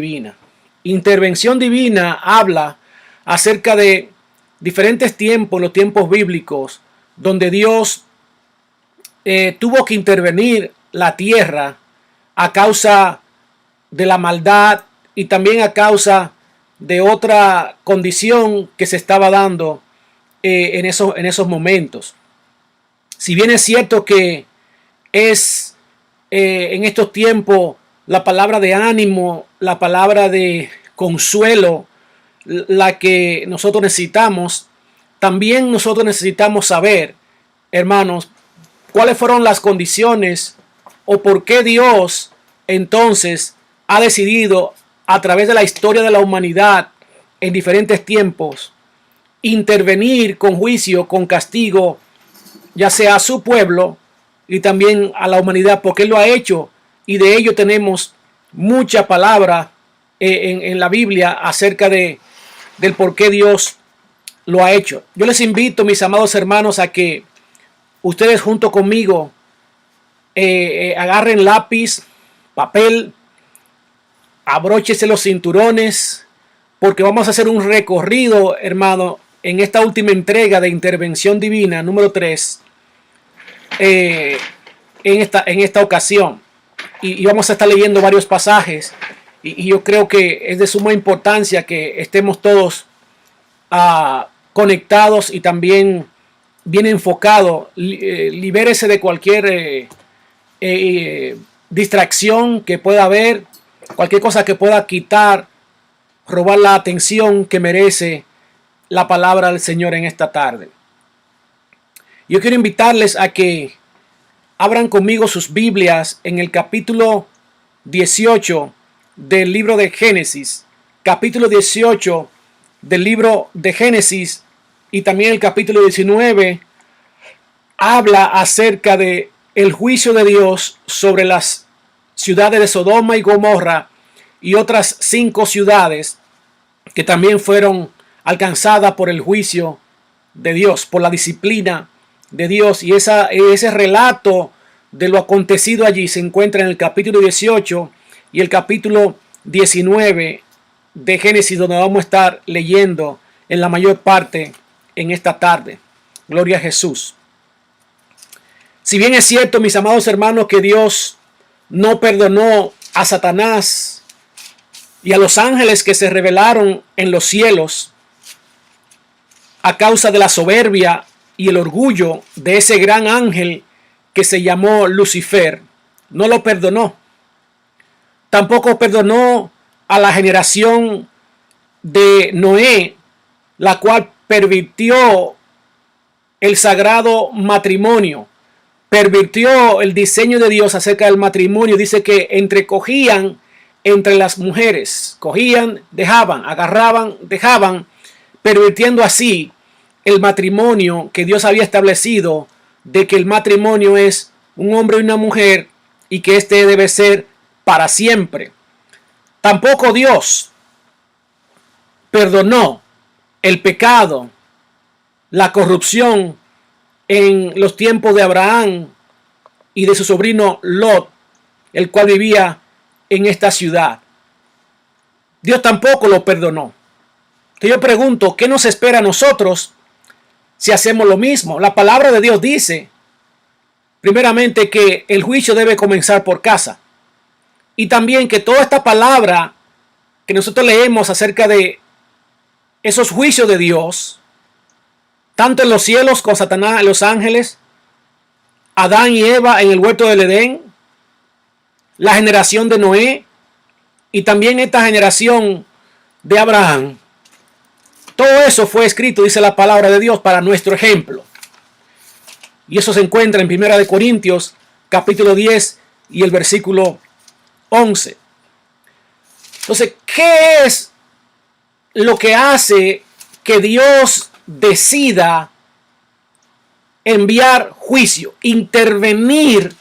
divina. Intervención divina habla acerca de diferentes tiempos, los tiempos bíblicos, donde Dios tuvo que intervenir la tierra a causa de la maldad y también a causa de otra condición que se estaba dando en esos momentos. Si bien es cierto que es en estos tiempos la palabra de ánimo, la palabra de consuelo, la que nosotros necesitamos, también nosotros necesitamos saber, hermanos, cuáles fueron las condiciones o por qué Dios entonces ha decidido a través de la historia de la humanidad en diferentes tiempos intervenir con juicio, con castigo, ya sea a su pueblo y también a la humanidad, porque Él lo ha hecho, y de ello tenemos mucha palabra en la Biblia acerca del por qué Dios lo ha hecho. Yo les invito, mis amados hermanos, a que ustedes junto conmigo agarren lápiz, papel, abróchese los cinturones, porque vamos a hacer un recorrido, hermano, en esta última entrega de Intervención Divina, número 3, en esta ocasión. Y vamos a estar leyendo varios pasajes. Y yo creo que es de suma importancia que estemos todos conectados y también bien enfocados. Libérese de cualquier distracción que pueda haber, cualquier cosa que pueda quitar, robar la atención que merece la palabra del Señor en esta tarde. Yo quiero invitarles a que abran conmigo sus Biblias en el capítulo 18 del libro de Génesis, capítulo 18 del libro de Génesis, y también el capítulo 19 habla acerca de el juicio de Dios sobre las ciudades de Sodoma y Gomorra y otras 5 ciudades que también fueron alcanzadas por el juicio de Dios, por la disciplina de Dios. Y ese relato de lo acontecido allí se encuentra en el capítulo 18 y el capítulo 19 de Génesis, donde vamos a estar leyendo en la mayor parte en esta tarde. Gloria a Jesús. Si bien es cierto, mis amados hermanos, que Dios no perdonó a Satanás y a los ángeles que se rebelaron en los cielos a causa de la soberbia y el orgullo de ese gran ángel que se llamó Lucifer, no lo perdonó. Tampoco perdonó a la generación de Noé, la cual pervirtió el sagrado matrimonio, pervirtió el diseño de Dios acerca del matrimonio. Dice que entrecogían entre las mujeres, cogían, dejaban, agarraban, dejaban, pervirtiendo así el matrimonio que Dios había establecido, de que el matrimonio es un hombre y una mujer y que este debe ser para siempre. Tampoco Dios perdonó el pecado, la corrupción en los tiempos de Abraham y de su sobrino Lot, el cual vivía en esta ciudad. Dios tampoco lo perdonó. Entonces yo pregunto, ¿qué nos espera a nosotros si hacemos lo mismo? La palabra de Dios dice, primeramente, que el juicio debe comenzar por casa. Y también que toda esta palabra que nosotros leemos acerca de esos juicios de Dios, tanto en los cielos con Satanás, los ángeles, Adán y Eva en el huerto del Edén, la generación de Noé y también esta generación de Abraham, todo eso fue escrito, dice la palabra de Dios, para nuestro ejemplo. Y eso se encuentra en 1 Corintios capítulo 10 y el versículo 11. Entonces, ¿qué es lo que hace que Dios decida enviar juicio, intervenir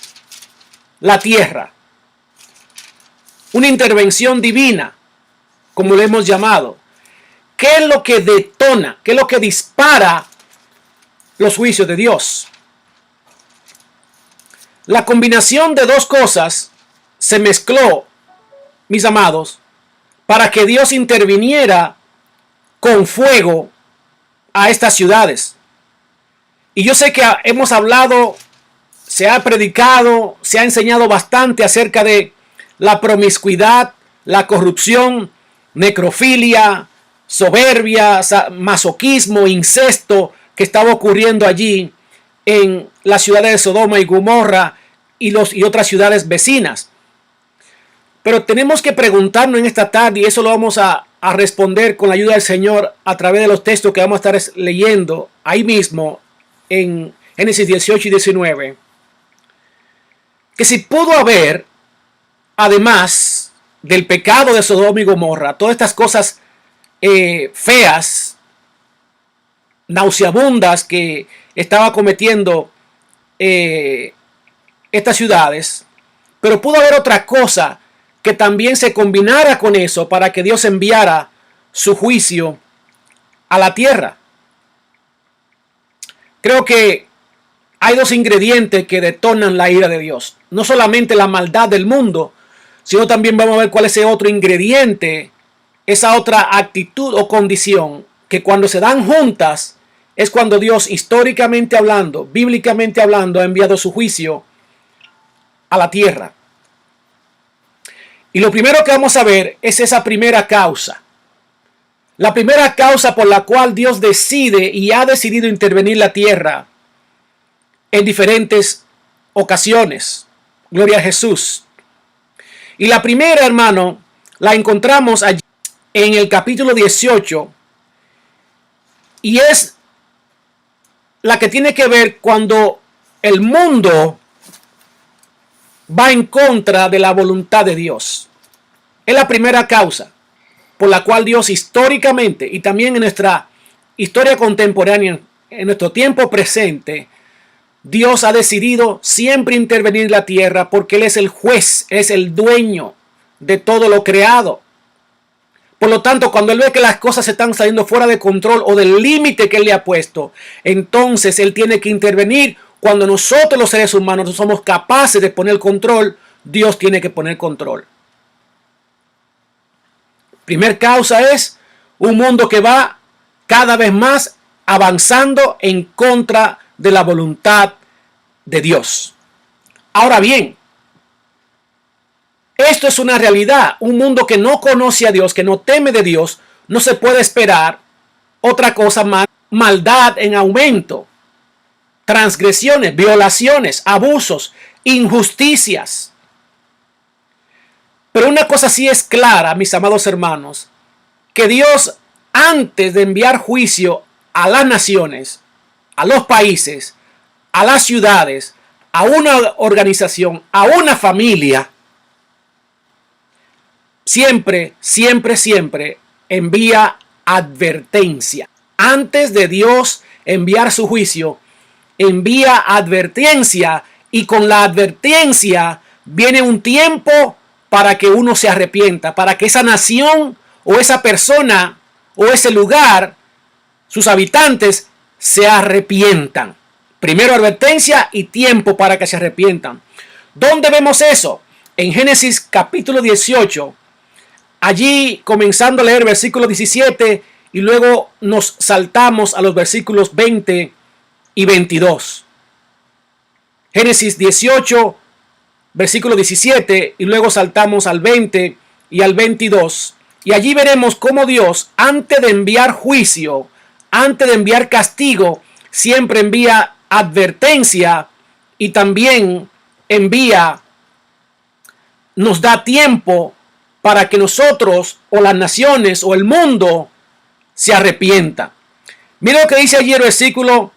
la tierra? Una intervención divina, como le hemos llamado. ¿Qué es lo que detona? ¿Qué es lo que dispara los juicios de Dios? La combinación de dos cosas se mezcló, mis amados, para que Dios interviniera con fuego a estas ciudades. Y yo sé que hemos hablado, se ha predicado, se ha enseñado bastante acerca de la promiscuidad, la corrupción, necrofilia, soberbia, masoquismo, incesto que estaba ocurriendo allí en las ciudades de Sodoma y Gomorra y otras ciudades vecinas. Pero tenemos que preguntarnos en esta tarde, y eso lo vamos a responder con la ayuda del Señor a través de los textos que vamos a estar leyendo ahí mismo en Génesis 18 y 19, que si pudo haber, además del pecado de Sodoma y Gomorra, todas estas cosas feas, nauseabundas que estaba cometiendo estas ciudades, pero pudo haber otra cosa que también se combinara con eso para que Dios enviara su juicio a la tierra. Creo que hay dos ingredientes que detonan la ira de Dios. No solamente la maldad del mundo, sino también vamos a ver cuál es ese otro ingrediente, esa otra actitud o condición que cuando se dan juntas es cuando Dios, históricamente hablando, bíblicamente hablando, ha enviado su juicio a la tierra. Y lo primero que vamos a ver es esa primera causa. La primera causa por la cual Dios decide y ha decidido intervenir la tierra en diferentes ocasiones. Gloria a Jesús. Y la primera, hermano, la encontramos allí en el capítulo 18. Y es la que tiene que ver cuando el mundo va en contra de la voluntad de Dios. Es la primera causa por la cual Dios históricamente y también en nuestra historia contemporánea, en nuestro tiempo presente, Dios ha decidido siempre intervenir en la tierra porque Él es el juez, es el dueño de todo lo creado. Por lo tanto, cuando Él ve que las cosas se están saliendo fuera de control o del límite que Él le ha puesto, entonces Él tiene que intervenir. Cuando nosotros los seres humanos no somos capaces de poner control, Dios tiene que poner control. Primer causa es un mundo que va cada vez más avanzando en contra de la voluntad de Dios. Ahora bien, esto es una realidad. Un mundo que no conoce a Dios, que no teme de Dios, no se puede esperar otra cosa más. Maldad en aumento, transgresiones, violaciones, abusos, injusticias. Pero una cosa sí es clara, mis amados hermanos, que Dios, antes de enviar juicio a las naciones, a los países, a las ciudades, a una organización, a una familia, siempre envía advertencia. Antes de Dios enviar su juicio, envía advertencia, y con la advertencia viene un tiempo para que uno se arrepienta, para que esa nación o esa persona o ese lugar, sus habitantes, se arrepientan. Primero advertencia y tiempo para que se arrepientan. ¿Dónde vemos eso? En Génesis capítulo 18, allí comenzando a leer versículo 17 y luego nos saltamos a los versículos 20 y 22. Génesis 18, versículo 17 y luego saltamos al 20 y al 22. Y allí veremos cómo Dios, antes de enviar juicio, antes de enviar castigo, siempre envía advertencia y también nos da tiempo para que nosotros o las naciones o el mundo se arrepienta. Mira lo que dice allí el versículo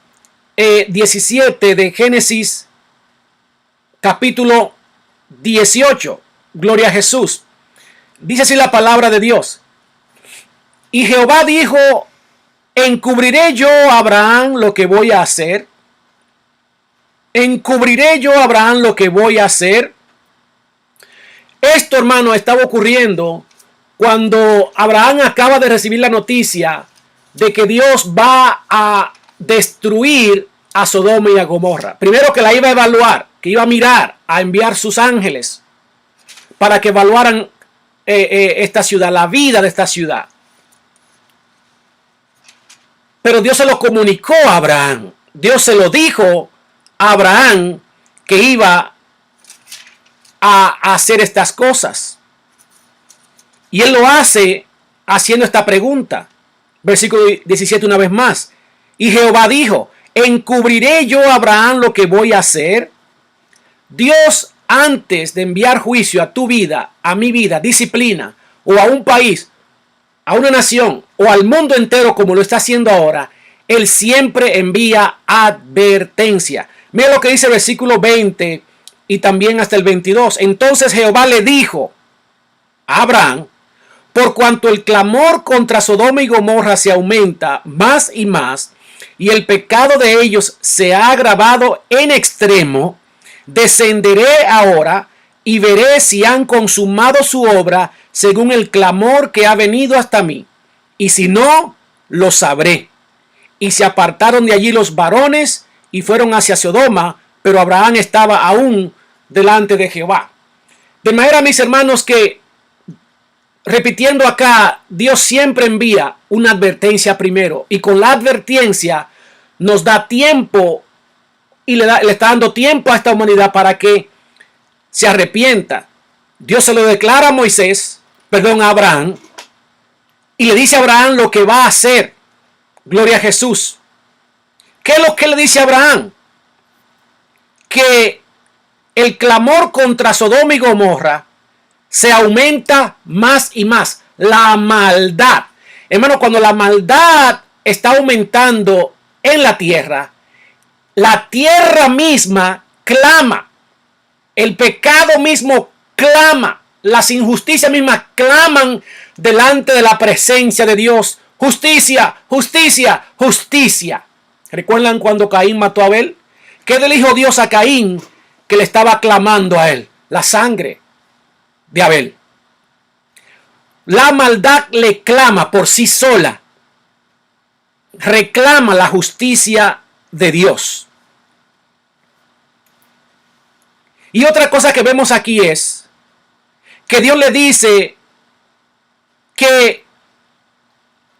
17 de Génesis capítulo 18. Gloria a Jesús. Dice así la palabra de Dios. Y Jehová dijo: ¿encubriré yo a Abraham lo que voy a hacer? ¿Encubriré yo a Abraham lo que voy a hacer? Esto, hermano, estaba ocurriendo cuando Abraham acaba de recibir la noticia de que Dios va a destruir a Sodoma y a Gomorra. Primero, que la iba a evaluar, que iba a mirar, a enviar sus ángeles para que evaluaran esta ciudad, la vida de esta ciudad. Pero Dios se lo comunicó a Abraham. Dios se lo dijo a Abraham que iba a hacer estas cosas. Y él lo hace haciendo esta pregunta. Versículo 17 una vez más. Y Jehová dijo, ¿encubriré yo a Abraham lo que voy a hacer? Dios, antes de enviar juicio a tu vida, a mi vida, disciplina, o a un país, a una nación, o al mundo entero como lo está haciendo ahora, Él siempre envía advertencia. Mira lo que dice el versículo 20 y también hasta el 22. Entonces Jehová le dijo a Abraham, por cuanto el clamor contra Sodoma y Gomorra se aumenta más y más, y el pecado de ellos se ha agravado en extremo, descenderé ahora y veré si han consumado su obra según el clamor que ha venido hasta mí. Y si no, lo sabré. Y se apartaron de allí los varones y fueron hacia Sodoma, pero Abraham estaba aún delante de Jehová. De manera, mis hermanos, que repitiendo acá, Dios siempre envía una advertencia primero, y con la advertencia nos da tiempo y le está dando tiempo a esta humanidad para que se arrepienta. Dios se lo declara a Abraham, y le dice a Abraham lo que va a hacer. Gloria a Jesús. ¿Qué es lo que le dice a Abraham? Que el clamor contra Sodoma y Gomorra se aumenta más y más. La maldad. Hermano, cuando la maldad está aumentando en la tierra misma clama. El pecado mismo clama. Las injusticias mismas claman delante de la presencia de Dios. Justicia, justicia, justicia. ¿Recuerdan cuando Caín mató a Abel? ¿Qué le dijo Dios a Caín que le estaba clamando a él? La sangre de Abel. La maldad le clama por sí sola. Reclama la justicia de Dios. Y otra cosa que vemos aquí es que Dios le dice que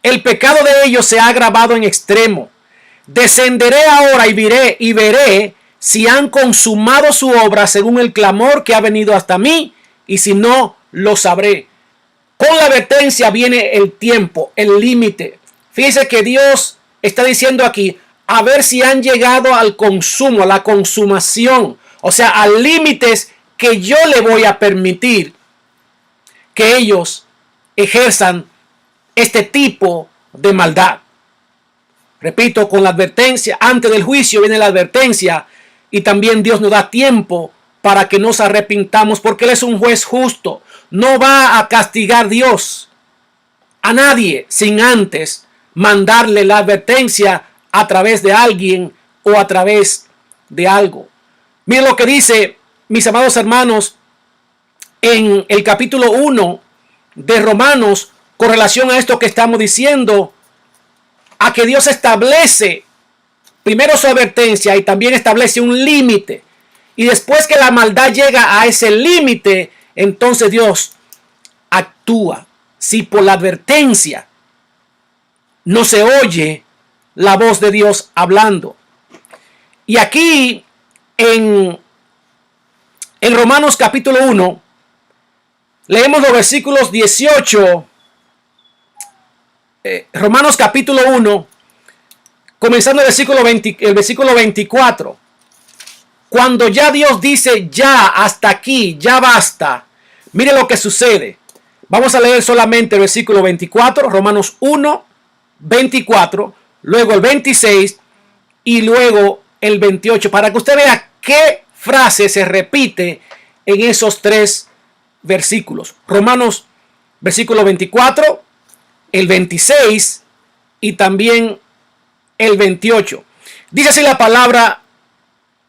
el pecado de ellos se ha agravado en extremo. Descenderé ahora y veré si han consumado su obra según el clamor que ha venido hasta mí, y si no, lo sabré. Con la advertencia viene el tiempo, el límite. Fíjese que Dios está diciendo aquí, a ver si han llegado al consumo, a la consumación, o sea, a límites que yo le voy a permitir que ellos ejerzan este tipo de maldad. Repito, con la advertencia, antes del juicio viene la advertencia, y también Dios nos da tiempo para que nos arrepintamos, porque Él es un juez justo. No va a castigar Dios a nadie sin antes mandarle la advertencia a través de alguien o a través de algo. Miren lo que dice, mis amados hermanos, en el capítulo 1 de Romanos, con relación a esto que estamos diciendo, a que Dios establece primero su advertencia y también establece un límite. Y después que la maldad llega a ese límite, entonces Dios actúa. Si por la advertencia no se oye la voz de Dios hablando. Y aquí en Romanos capítulo 1, leemos los versículos 18. Romanos capítulo 1, comenzando el versículo 24. Cuando ya Dios dice, ya, hasta aquí, ya basta. Mire lo que sucede. Vamos a leer solamente el versículo 24, Romanos 1, 24, luego el 26 y luego el 28, para que usted vea qué frase se repite en esos tres versículos. Romanos, versículo 24, el 26 y también el 28. Dice así la palabra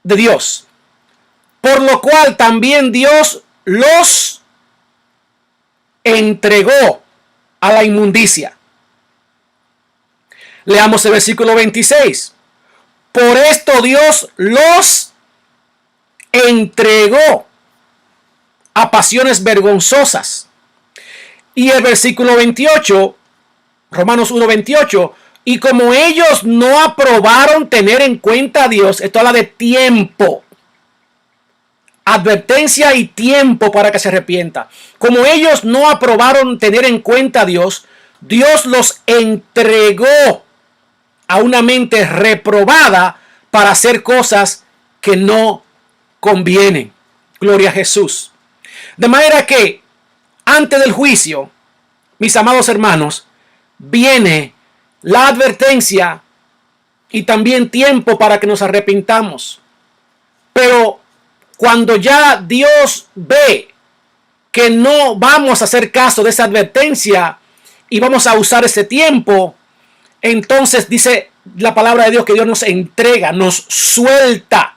de Dios. Por lo cual también Dios los entregó a la inmundicia. Leamos el versículo 26. Por esto Dios los entregó a pasiones vergonzosas Y el versículo 28, Romanos 1:28, y como ellos no aprobaron tener en cuenta a Dios, esto habla de tiempo, advertencia y tiempo para que se arrepienta. Como ellos no aprobaron tener en cuenta a Dios, Dios los entregó a una mente reprobada para hacer cosas que no convienen. Gloria a Jesús. De manera que antes del juicio, mis amados hermanos, viene la advertencia y también tiempo para que nos arrepintamos. Pero cuando ya Dios ve que no vamos a hacer caso de esa advertencia y vamos a usar ese tiempo, entonces dice la palabra de Dios que Dios nos entrega, nos suelta.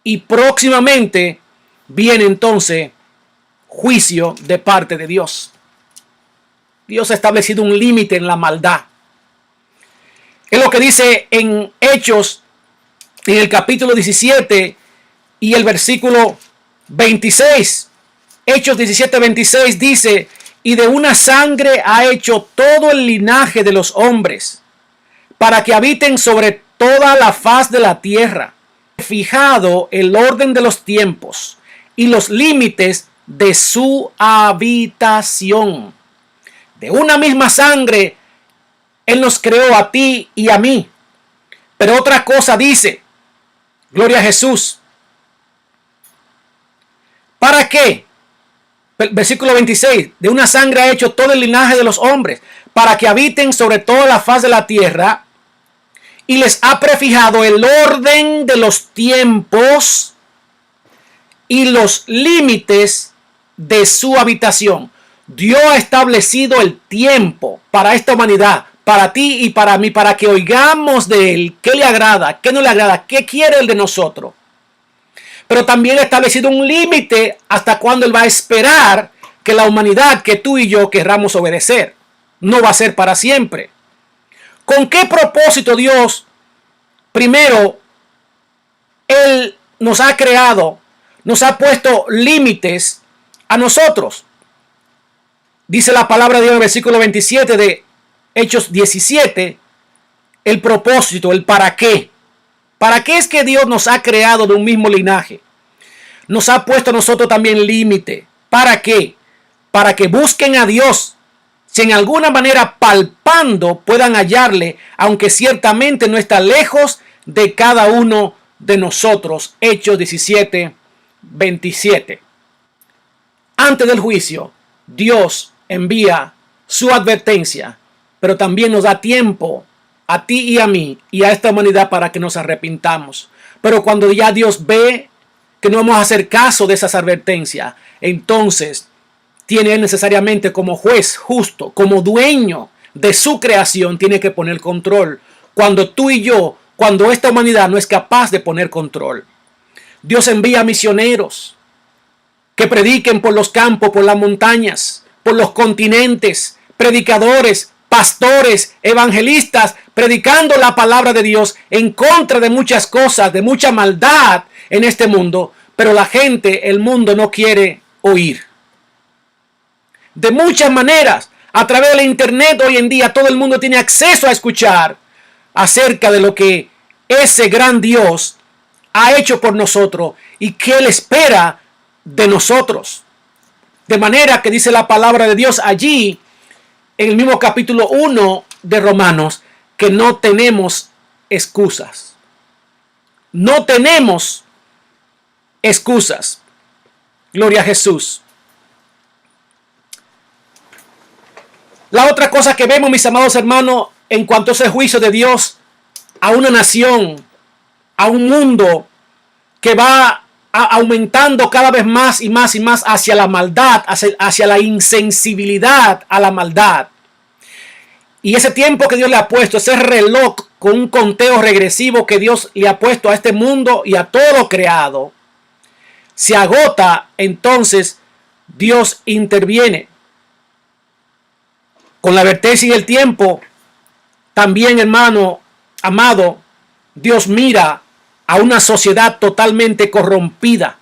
Y próximamente viene entonces juicio de parte de Dios. Dios ha establecido un límite en la maldad. Es lo que dice en Hechos, en el capítulo 17 y el versículo 26. Hechos 17:26 dice: y de una sangre ha hecho todo el linaje de los hombres, para que habiten sobre toda la faz de la tierra, fijado el orden de los tiempos y los límites de su habitación. De una misma sangre Él nos creó a ti y a mí. Pero otra cosa dice, gloria a Jesús. ¿Para qué? Versículo 26. De una sangre ha hecho todo el linaje de los hombres, para que habiten sobre toda la faz de la tierra, y les ha prefijado el orden de los tiempos y los límites de su habitación. Dios ha establecido el tiempo para esta humanidad, para ti y para mí, para que oigamos de Él qué le agrada, qué no le agrada, qué quiere Él de nosotros. Pero también ha establecido un límite hasta cuando Él va a esperar que la humanidad, que tú y yo querramos obedecer. No va a ser para siempre. ¿Con qué propósito Dios? Primero, Él nos ha creado, nos ha puesto límites a nosotros. Dice la palabra de Dios en el versículo 27 de Hechos 17, el propósito, el para qué. ¿Para qué es que Dios nos ha creado de un mismo linaje? Nos ha puesto a nosotros también límite. ¿Para qué? Para que busquen a Dios. Si en alguna manera palpando puedan hallarle, aunque ciertamente no está lejos de cada uno de nosotros. Hechos 17, 27. Antes del juicio, Dios envía su advertencia, pero también nos da tiempo a ti y a mí y a esta humanidad para que nos arrepintamos. Pero cuando ya Dios ve que no vamos a hacer caso de esas advertencias, entonces tiene Él necesariamente como juez justo, como dueño de su creación, tiene que poner control. Cuando tú y yo, cuando esta humanidad no es capaz de poner control, Dios envía misioneros que prediquen por los campos, por las montañas, por los continentes, predicadores, pastores, evangelistas, predicando la palabra de Dios en contra de muchas cosas, de mucha maldad en este mundo, pero la gente, el mundo no quiere oír. De muchas maneras, a través de la internet hoy en día todo el mundo tiene acceso a escuchar acerca de lo que ese gran Dios ha hecho por nosotros y que Él espera de nosotros. De manera que dice la palabra de Dios allí, en el mismo capítulo 1 de Romanos, que no tenemos excusas. No tenemos excusas. Gloria a Jesús. La otra cosa que vemos, mis amados hermanos, en cuanto a ese juicio de Dios a una nación, a un mundo que va aumentando cada vez más y más y más hacia la maldad, hacia la insensibilidad a la maldad. Y ese tiempo que Dios le ha puesto, ese reloj con un conteo regresivo que Dios le ha puesto a este mundo y a todo creado, se agota, entonces Dios interviene. Con la advertencia y el tiempo, también, hermano amado, Dios mira a una sociedad totalmente corrompida.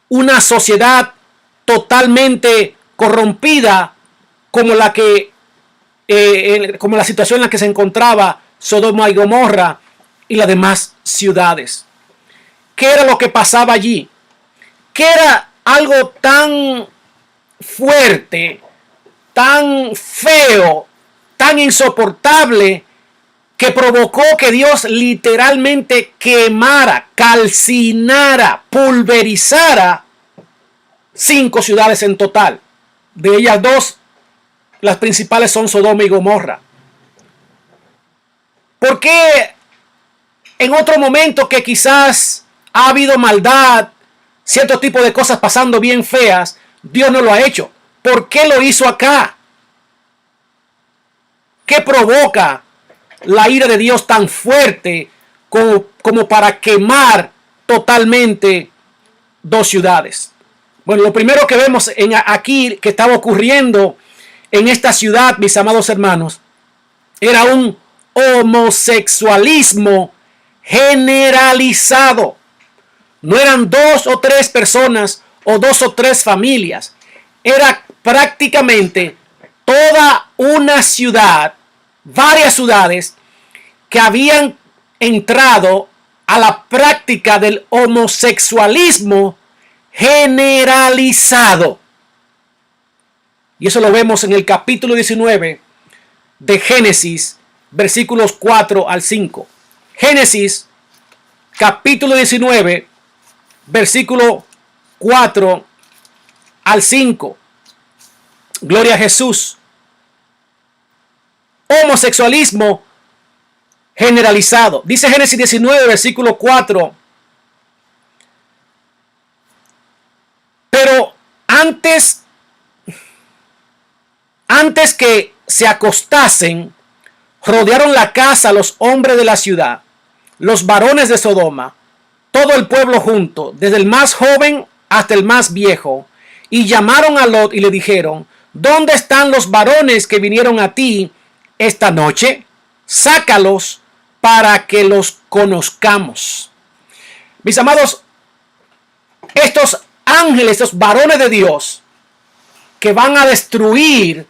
Una sociedad totalmente corrompida como como la situación en la que se encontraba Sodoma y Gomorra y las demás ciudades. ¿Qué era lo que pasaba allí? ¿Qué era algo tan fuerte, tan feo, tan insoportable, que provocó que Dios literalmente quemara, calcinara, pulverizara 5 ciudades en total? De ellas 2, las principales son Sodoma y Gomorra. ¿Por qué en otro momento que quizás ha habido maldad, cierto tipo de cosas pasando bien feas, Dios no lo ha hecho? ¿Por qué lo hizo acá? ¿Qué provoca la ira de Dios tan fuerte como para quemar totalmente 2 ciudades? Bueno, lo primero que vemos aquí que estaba ocurriendo en esta ciudad, mis amados hermanos, era un homosexualismo generalizado. No eran 2 o 3 personas o 2 o 3 familias. Era prácticamente toda una ciudad, varias ciudades que habían entrado a la práctica del homosexualismo generalizado. Y eso lo vemos en el capítulo 19 de Génesis, versículos 4 al 5. Génesis, capítulo 19, versículo 4 al 5. Gloria a Jesús. Homosexualismo generalizado. Dice Génesis 19, versículo 4. Pero antes que se acostasen, rodearon la casa los hombres de la ciudad, los varones de Sodoma, todo el pueblo junto, desde el más joven hasta el más viejo, y llamaron a Lot y le dijeron: ¿dónde están los varones que vinieron a ti esta noche? Sácalos para que los conozcamos. Mis amados, estos ángeles, estos varones de Dios que van a destruir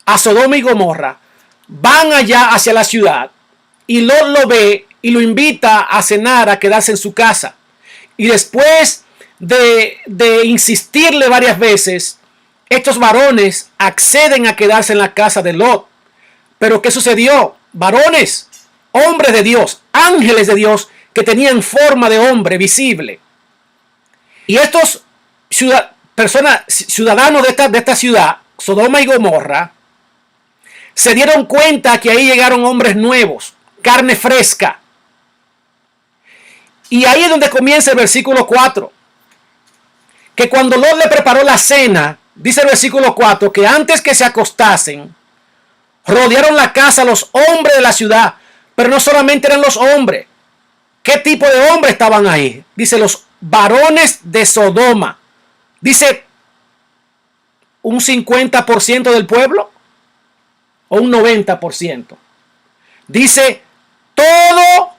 a Sodoma y Gomorra, van allá hacia la ciudad, y Lot lo ve y lo invita a cenar, a quedarse en su casa. Y después de insistirle varias veces, estos varones acceden a quedarse en la casa de Lot. Pero ¿qué sucedió? Varones, hombres de Dios, ángeles de Dios, que tenían forma de hombre visible. Y estos ciudadanos de esta ciudad, Sodoma y Gomorra, se dieron cuenta que ahí llegaron hombres nuevos, carne fresca. Y ahí es donde comienza el versículo 4. Que cuando Lot le preparó la cena, dice el versículo 4, que antes que se acostasen, rodearon la casa los hombres de la ciudad. Pero no solamente eran los hombres. ¿Qué tipo de hombres estaban ahí? Dice los varones de Sodoma. Dice un 50% del pueblo o un 90%. Dice todo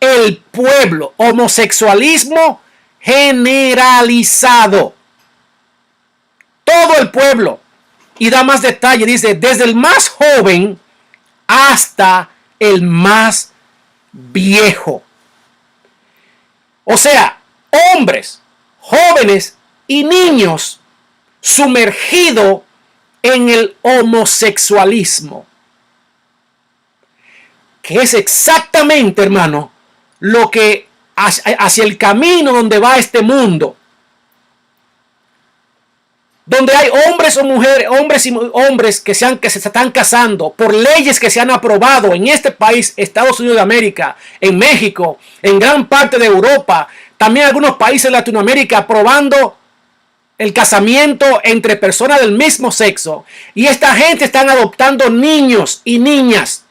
el pueblo. Homosexualismo generalizado. Todo el pueblo. Y da más detalle. Dice desde el más joven hasta el más viejo. O sea, hombres, jóvenes y niños sumergidos en el homosexualismo. Que es exactamente, hermano, lo que hacia el camino donde va este mundo. Donde hay hombres o mujeres, hombres que se están casando por leyes que se han aprobado en este país, Estados Unidos de América, en México, en gran parte de Europa, también algunos países de Latinoamérica aprobando el casamiento entre personas del mismo sexo. Y esta gente están adoptando niños y niñas.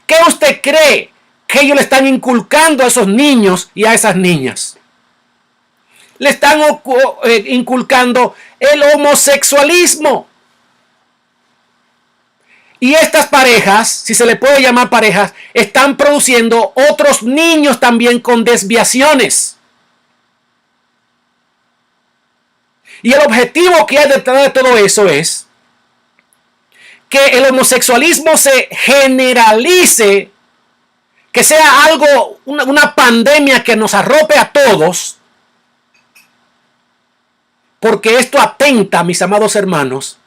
¿Qué usted cree que ellos le están inculcando a esos niños y a esas niñas? Le están inculcando el homosexualismo. Y estas parejas, si se le puede llamar parejas, están produciendo otros niños también con desviaciones. Y el objetivo que hay detrás de todo eso es que el homosexualismo se generalice, que sea algo, una pandemia que nos arrope a todos, porque esto atenta, mis amados hermanos,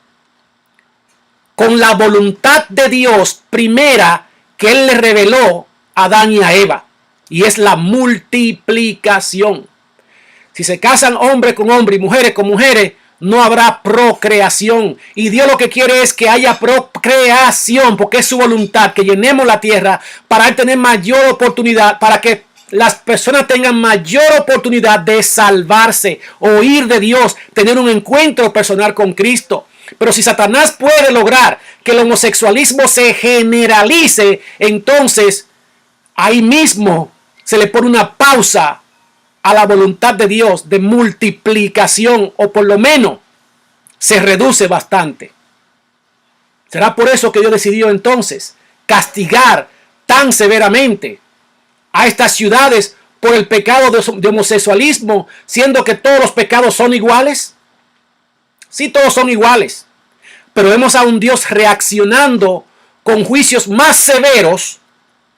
con la voluntad de Dios primera que Él le reveló a Adán y a Eva, y es la multiplicación. Si se casan hombre con hombre y mujeres con mujeres, no habrá procreación. Y Dios lo que quiere es que haya procreación, porque es su voluntad, que llenemos la tierra para tener mayor oportunidad, para que las personas tengan mayor oportunidad de salvarse, oír de Dios, tener un encuentro personal con Cristo. Pero si Satanás puede lograr que el homosexualismo se generalice, entonces ahí mismo se le pone una pausa a la voluntad de Dios de multiplicación, o por lo menos se reduce bastante. Será por eso que Dios decidió entonces castigar tan severamente a estas ciudades por el pecado de homosexualismo, siendo que todos los pecados son iguales. Sí, todos son iguales, pero vemos a un Dios reaccionando con juicios más severos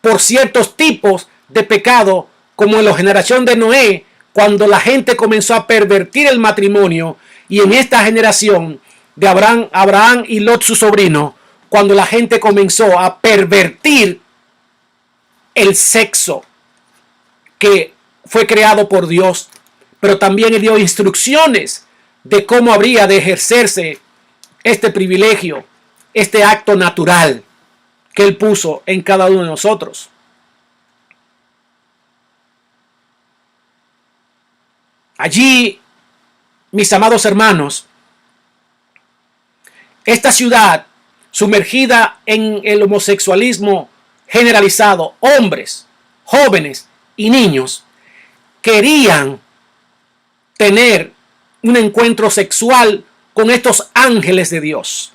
por ciertos tipos de pecado, como en la generación de Noé, cuando la gente comenzó a pervertir el matrimonio, y en esta generación de Abraham y Lot, su sobrino, cuando la gente comenzó a pervertir el sexo que fue creado por Dios. Pero también Él dio instrucciones de cómo habría de ejercerse este privilegio, este acto natural que Él puso en cada uno de nosotros. Allí, mis amados hermanos, esta ciudad sumergida en el homosexualismo generalizado, hombres, jóvenes y niños querían tener un encuentro sexual con estos ángeles de Dios.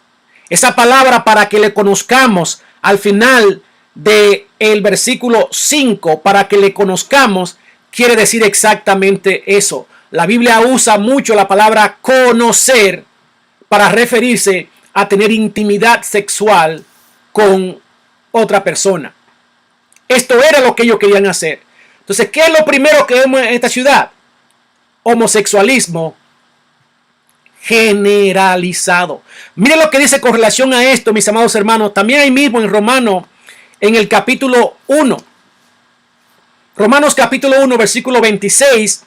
Esa palabra, para que le conozcamos al final del versículo 5, para que le conozcamos, quiere decir exactamente eso. La Biblia usa mucho la palabra conocer para referirse a tener intimidad sexual con otra persona. Esto era lo que ellos querían hacer. Entonces, ¿qué es lo primero que vemos en esta ciudad? Homosexualismo generalizado. Miren lo que dice con relación a esto, mis amados hermanos. También ahí mismo en Romanos, en el capítulo 1. Romanos capítulo 1, versículo 26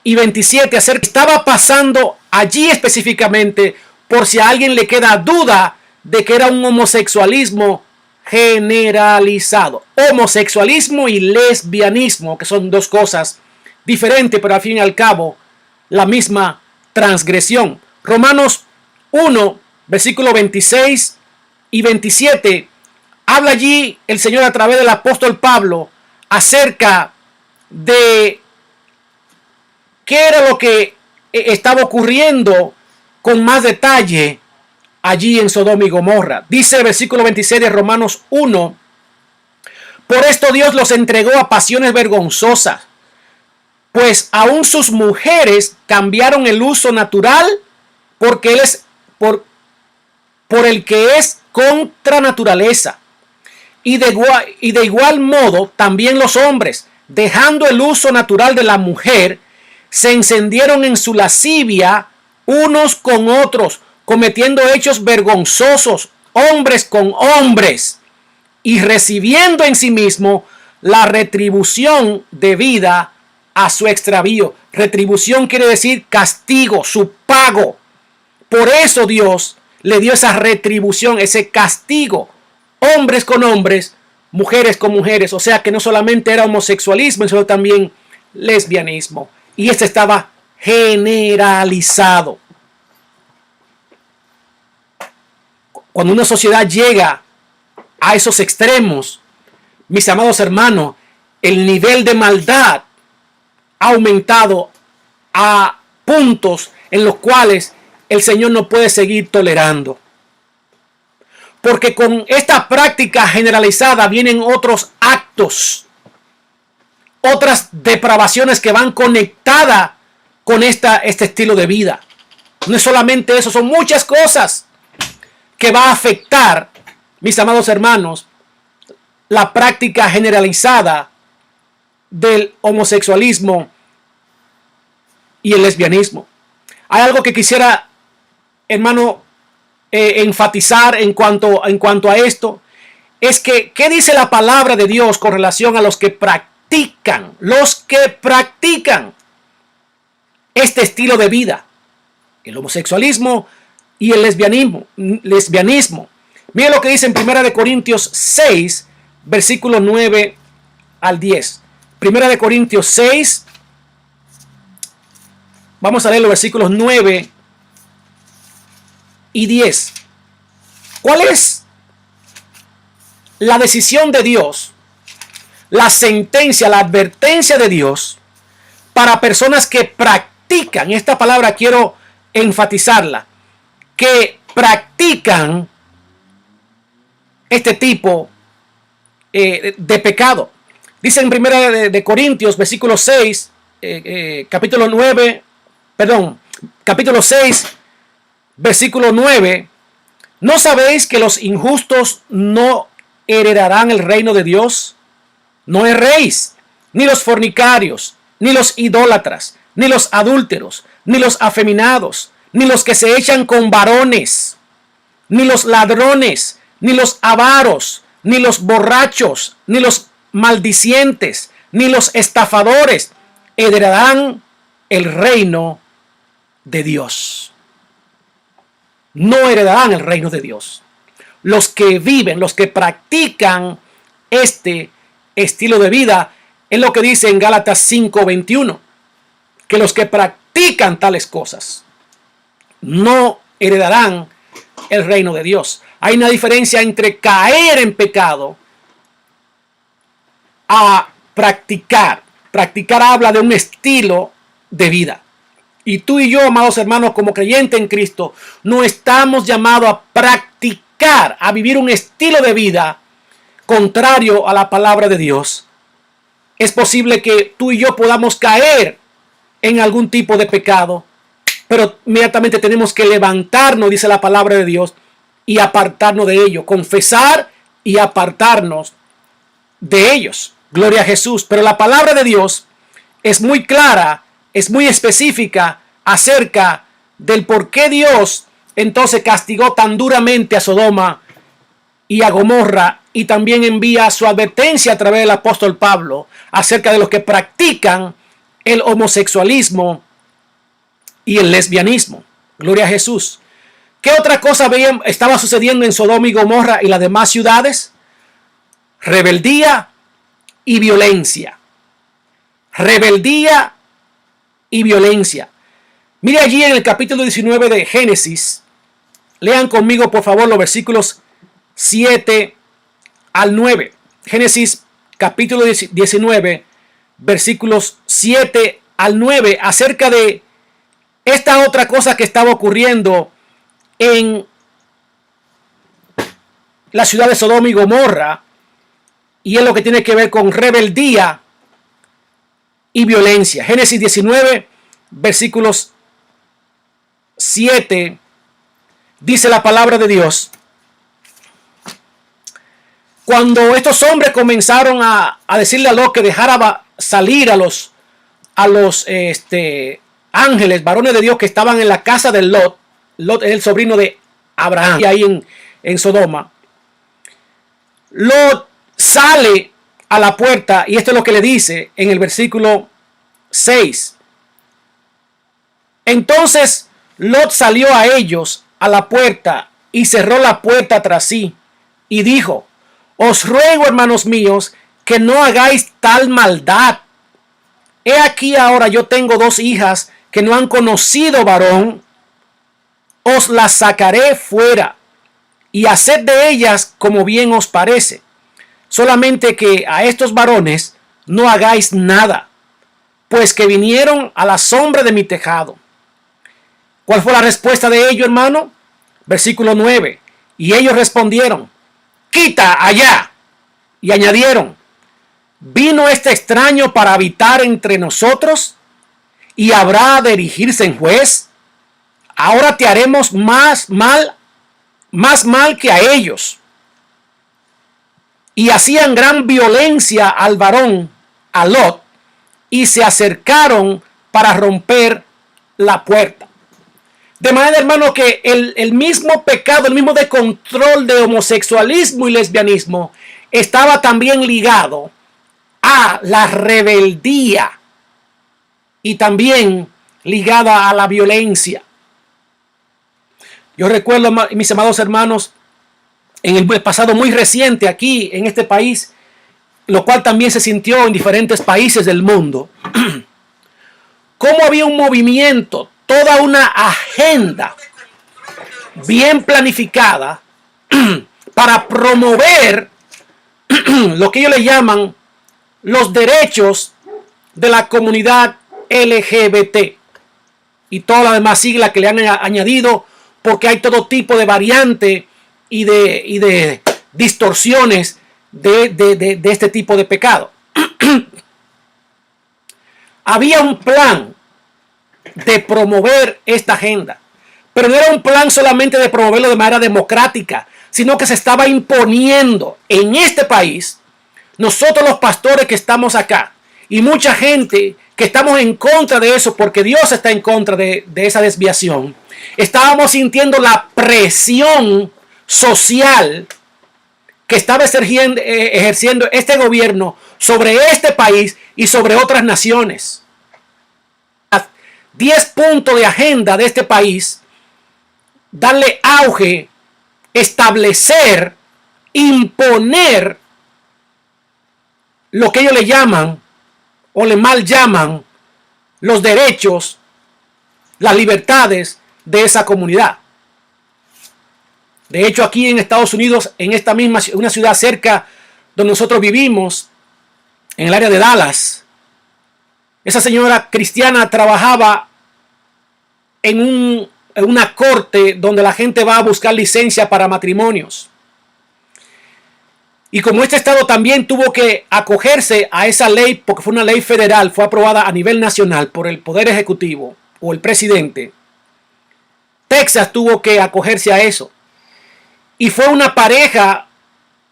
y 27. Estaba pasando allí específicamente, por si a alguien le queda duda de que era un homosexualismo generalizado. Homosexualismo y lesbianismo, que son dos cosas diferentes, pero al fin y al cabo la misma transgresión. Romanos 1, versículo 26 y 27, habla allí el Señor a través del apóstol Pablo acerca de qué era lo que estaba ocurriendo con más detalle allí en Sodoma y Gomorra. Dice el versículo 26 de Romanos 1: por esto Dios los entregó a pasiones vergonzosas, pues aún sus mujeres cambiaron el uso natural porque Él es por el que es contra naturaleza. Y de igual modo también los hombres, dejando el uso natural de la mujer, se encendieron en su lascivia unos con otros, cometiendo hechos vergonzosos, hombres con hombres, y recibiendo en sí mismo la retribución debida a su extravío. Retribución quiere decir castigo, su pago. Por eso Dios le dio esa retribución, ese castigo. Hombres con hombres, mujeres con mujeres. O sea que no solamente era homosexualismo, sino también lesbianismo. Y este estaba generalizado. Cuando una sociedad llega a esos extremos, mis amados hermanos, el nivel de maldad ha aumentado a puntos en los cuales el Señor no puede seguir tolerando. Porque con esta práctica generalizada vienen otros actos, otras depravaciones que van conectadas con este estilo de vida. No es solamente eso, son muchas cosas que va a afectar, mis amados hermanos, la práctica generalizada del homosexualismo y el lesbianismo. Hay algo que quisiera, hermano, enfatizar en cuanto a esto. Es que, ¿qué dice la palabra de Dios con relación a los que practican este estilo de vida? El homosexualismo y el lesbianismo. Mire lo que dice en 1 Corintios 6, versículos 9 al 10. 1 Corintios 6, vamos a leer los versículos 9 y 10. ¿Cuál es la decisión de Dios, la sentencia, la advertencia de Dios para personas que practican? Esta palabra quiero enfatizarla, que practican este tipo de pecado. Dice en 1 de Corintios, versículo 6, capítulo 6, versículo 9. ¿No sabéis que los injustos no heredarán el reino de Dios? No erréis, ni los fornicarios, ni los idólatras, ni los adúlteros, ni los afeminados, ni los que se echan con varones, ni los ladrones, ni los avaros, ni los borrachos, ni los maldicientes, ni los estafadores heredarán el reino de Dios. No heredarán el reino de Dios. Los que viven, los que practican este estilo de vida, es lo que dice en Gálatas 5:21, que los que practican tales cosas no heredarán el reino de Dios. Hay una diferencia entre caer en pecado a practicar. Practicar habla de un estilo de vida. Y tú y yo, amados hermanos, como creyentes en Cristo, no estamos llamados a practicar, a vivir un estilo de vida contrario a la palabra de Dios. Es posible que tú y yo podamos caer en algún tipo de pecado, pero inmediatamente tenemos que levantarnos, dice la palabra de Dios, y apartarnos de ello, confesar y apartarnos de ellos. Gloria a Jesús. Pero la palabra de Dios es muy clara, es muy específica acerca del por qué Dios entonces castigó tan duramente a Sodoma y a Gomorra, y también envía su advertencia a través del apóstol Pablo acerca de los que practican el homosexualismo y el lesbianismo. Gloria a Jesús. ¿Qué otra cosa estaba sucediendo en Sodoma y Gomorra y las demás ciudades? Rebeldía y violencia. Rebeldía y violencia. Mire allí en el capítulo 19 de Génesis. Lean conmigo, por favor, los versículos 7 al 9. Génesis capítulo 19, versículos 7 al 9, acerca de esta otra cosa que estaba ocurriendo en la ciudad de Sodoma y Gomorra, y es lo que tiene que ver con rebeldía y violencia. Génesis 19, versículos 7, dice la palabra de Dios: cuando estos hombres comenzaron a decirle a Lot que dejara salir a los ángeles, varones de Dios que estaban en la casa de Lot. Lot es el sobrino de Abraham, y ahí en Sodoma. Lot sale a la puerta, y esto es lo que le dice en el versículo 6. Entonces Lot salió a ellos a la puerta y cerró la puerta tras sí y dijo: os ruego, hermanos míos, que no hagáis tal maldad. He aquí ahora yo tengo 2 hijas que no han conocido varón. Os las sacaré fuera y haced de ellas como bien os parece. Solamente que a estos varones no hagáis nada, pues que vinieron a la sombra de mi tejado. ¿Cuál fue la respuesta de ellos, hermano? Versículo 9. Y ellos respondieron: quita allá. Y añadieron: ¿vino este extraño para habitar entre nosotros? ¿Y habrá de erigirse en juez? ahora te haremos más mal que a ellos. Y hacían gran violencia al varón, a Lot, y se acercaron para romper la puerta. De manera, hermano, que el mismo pecado, el mismo descontrol de homosexualismo y lesbianismo estaba también ligado a la rebeldía y también ligada a la violencia. Yo recuerdo, mis amados hermanos, en el pasado muy reciente aquí en este país, lo cual también se sintió en diferentes países del mundo, cómo había un movimiento, toda una agenda bien planificada para promover lo que ellos le llaman los derechos de la comunidad LGBT y todas las demás siglas que le han añadido, porque hay todo tipo de variante y de distorsiones de este tipo de pecado. Había un plan de promover esta agenda, pero no era un plan solamente de promoverlo de manera democrática, sino que se estaba imponiendo en este país. Nosotros los pastores que estamos acá y mucha gente que estamos en contra de eso, porque Dios está en contra de esa desviación, estábamos sintiendo la presión social que estaba ejerciendo este gobierno sobre este país y sobre otras naciones. 10 puntos de agenda de este país: darle auge, establecer, imponer lo que ellos le llaman o le mal llaman los derechos, las libertades de esa comunidad. De hecho, aquí en Estados Unidos, en esta misma una ciudad cerca donde nosotros vivimos, en el área de Dallas, esa señora cristiana trabajaba en una corte donde la gente va a buscar licencia para matrimonios. Y como este estado también tuvo que acogerse a esa ley, porque fue una ley federal, fue aprobada a nivel nacional por el Poder Ejecutivo o el presidente, Texas tuvo que acogerse a eso. Y fue una pareja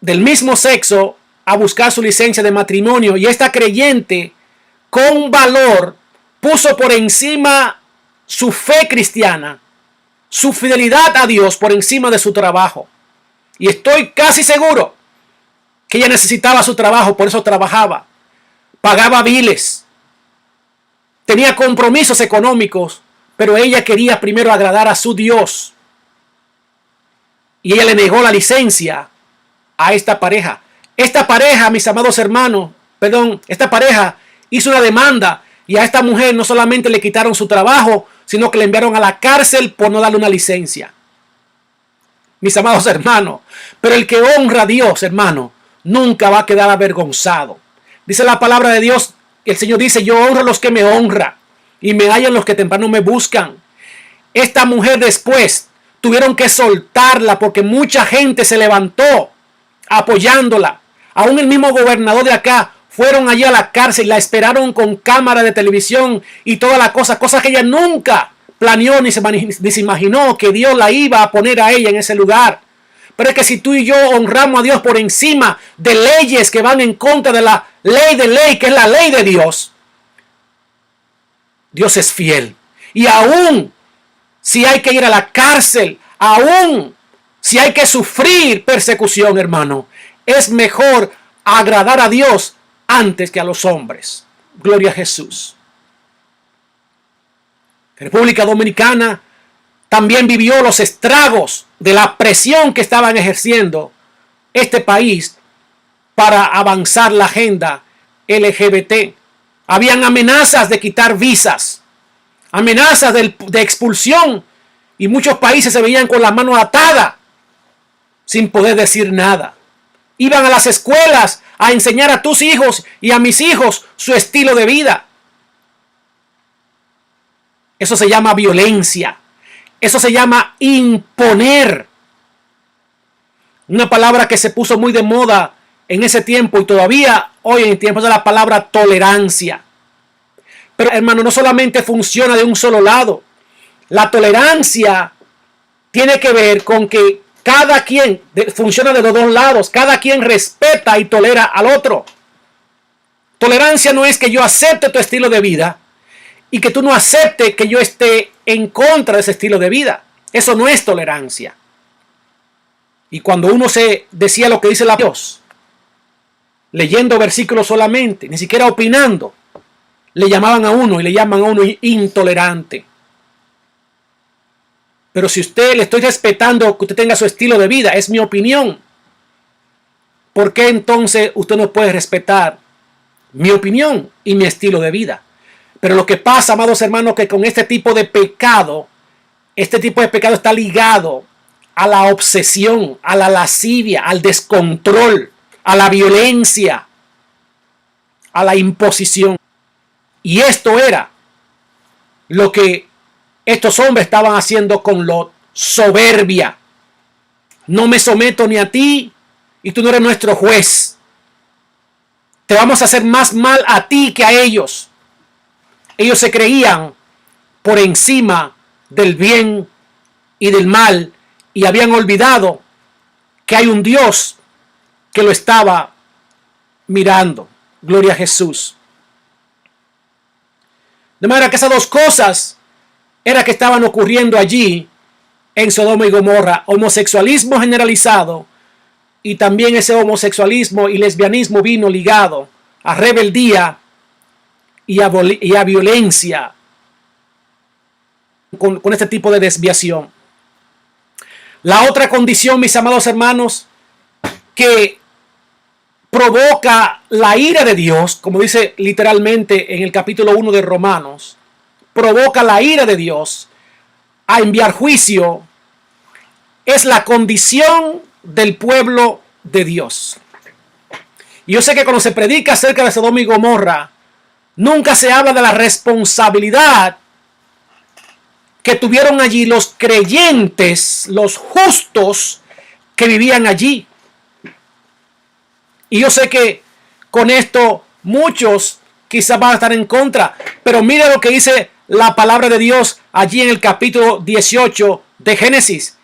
del mismo sexo a buscar su licencia de matrimonio. Y esta creyente, con valor, puso por encima su fe cristiana, su fidelidad a Dios por encima de su trabajo. Y estoy casi seguro que ella necesitaba su trabajo, por eso trabajaba. Pagaba biles. Tenía compromisos económicos, pero ella quería primero agradar a su Dios. Y ella le negó la licencia a esta pareja. Esta pareja, mis amados hermanos, esta pareja hizo una demanda y a esta mujer no solamente le quitaron su trabajo, sino que le enviaron a la cárcel por no darle una licencia. Mis amados hermanos, pero el que honra a Dios, hermano, nunca va a quedar avergonzado. Dice la palabra de Dios, el Señor dice: yo honro a los que me honran y me hallan los que temprano me buscan. Esta mujer después tuvieron que soltarla porque mucha gente se levantó apoyándola. Aún el mismo gobernador de acá fueron allí a la cárcel y la esperaron con cámara de televisión y toda la cosa que ella nunca planeó ni se imaginó que Dios la iba a poner a ella en ese lugar. Pero es que si tú y yo honramos a Dios por encima de leyes que van en contra de la ley de ley, que es la ley de Dios, Dios es fiel. Y aún si hay que ir a la cárcel, aún si hay que sufrir persecución, hermano, es mejor agradar a Dios antes que a los hombres. Gloria a Jesús. República Dominicana también vivió los estragos de la presión que estaban ejerciendo este país para avanzar la agenda LGBT. Habían amenazas de quitar visas, amenazas de expulsión, y muchos países se veían con la mano atada sin poder decir nada. Iban a las escuelas a enseñar a tus hijos y a mis hijos su estilo de vida. Eso se llama violencia. Eso se llama imponer. Una palabra que se puso muy de moda en ese tiempo y todavía hoy en tiempos de la palabra tolerancia. Pero hermano, no solamente funciona de un solo lado. La tolerancia tiene que ver con que cada quien funciona de los dos lados, cada quien respeta y tolera al otro. Tolerancia no es que yo acepte tu estilo de vida y que tú no aceptes que yo esté en contra de ese estilo de vida. Eso no es tolerancia. Y cuando uno se decía lo que dice la Dios, leyendo versículos solamente, ni siquiera opinando, le llamaban a uno y le llaman a uno intolerante. Pero si usted le estoy respetando que usted tenga su estilo de vida, es mi opinión, ¿por qué entonces usted no puede respetar mi opinión y mi estilo de vida? Pero lo que pasa, amados hermanos, que con este tipo de pecado está ligado a la obsesión, a la lascivia, al descontrol, a la violencia, a la imposición. Y esto era lo que estos hombres estaban haciendo con Lot: soberbia. No me someto ni a ti y tú no eres nuestro juez. Te vamos a hacer más mal a ti que a ellos. Ellos se creían por encima del bien y del mal y habían olvidado que hay un Dios que lo estaba mirando. Gloria a Jesús. De manera que esas dos cosas era que estaban ocurriendo allí en Sodoma y Gomorra: homosexualismo generalizado, y también ese homosexualismo y lesbianismo vino ligado a rebeldía y a violencia con este tipo de desviación. La otra condición, mis amados hermanos, que provoca la ira de Dios, como dice literalmente en el capítulo 1 de Romanos, provoca la ira de Dios a enviar juicio, es la condición del pueblo de Dios. Y yo sé que cuando se predica acerca de Sodoma y Gomorra, nunca se habla de la responsabilidad que tuvieron allí los creyentes, los justos que vivían allí. Y yo sé que con esto muchos quizás van a estar en contra, pero mire lo que dice la palabra de Dios allí en el capítulo 18 de Génesis.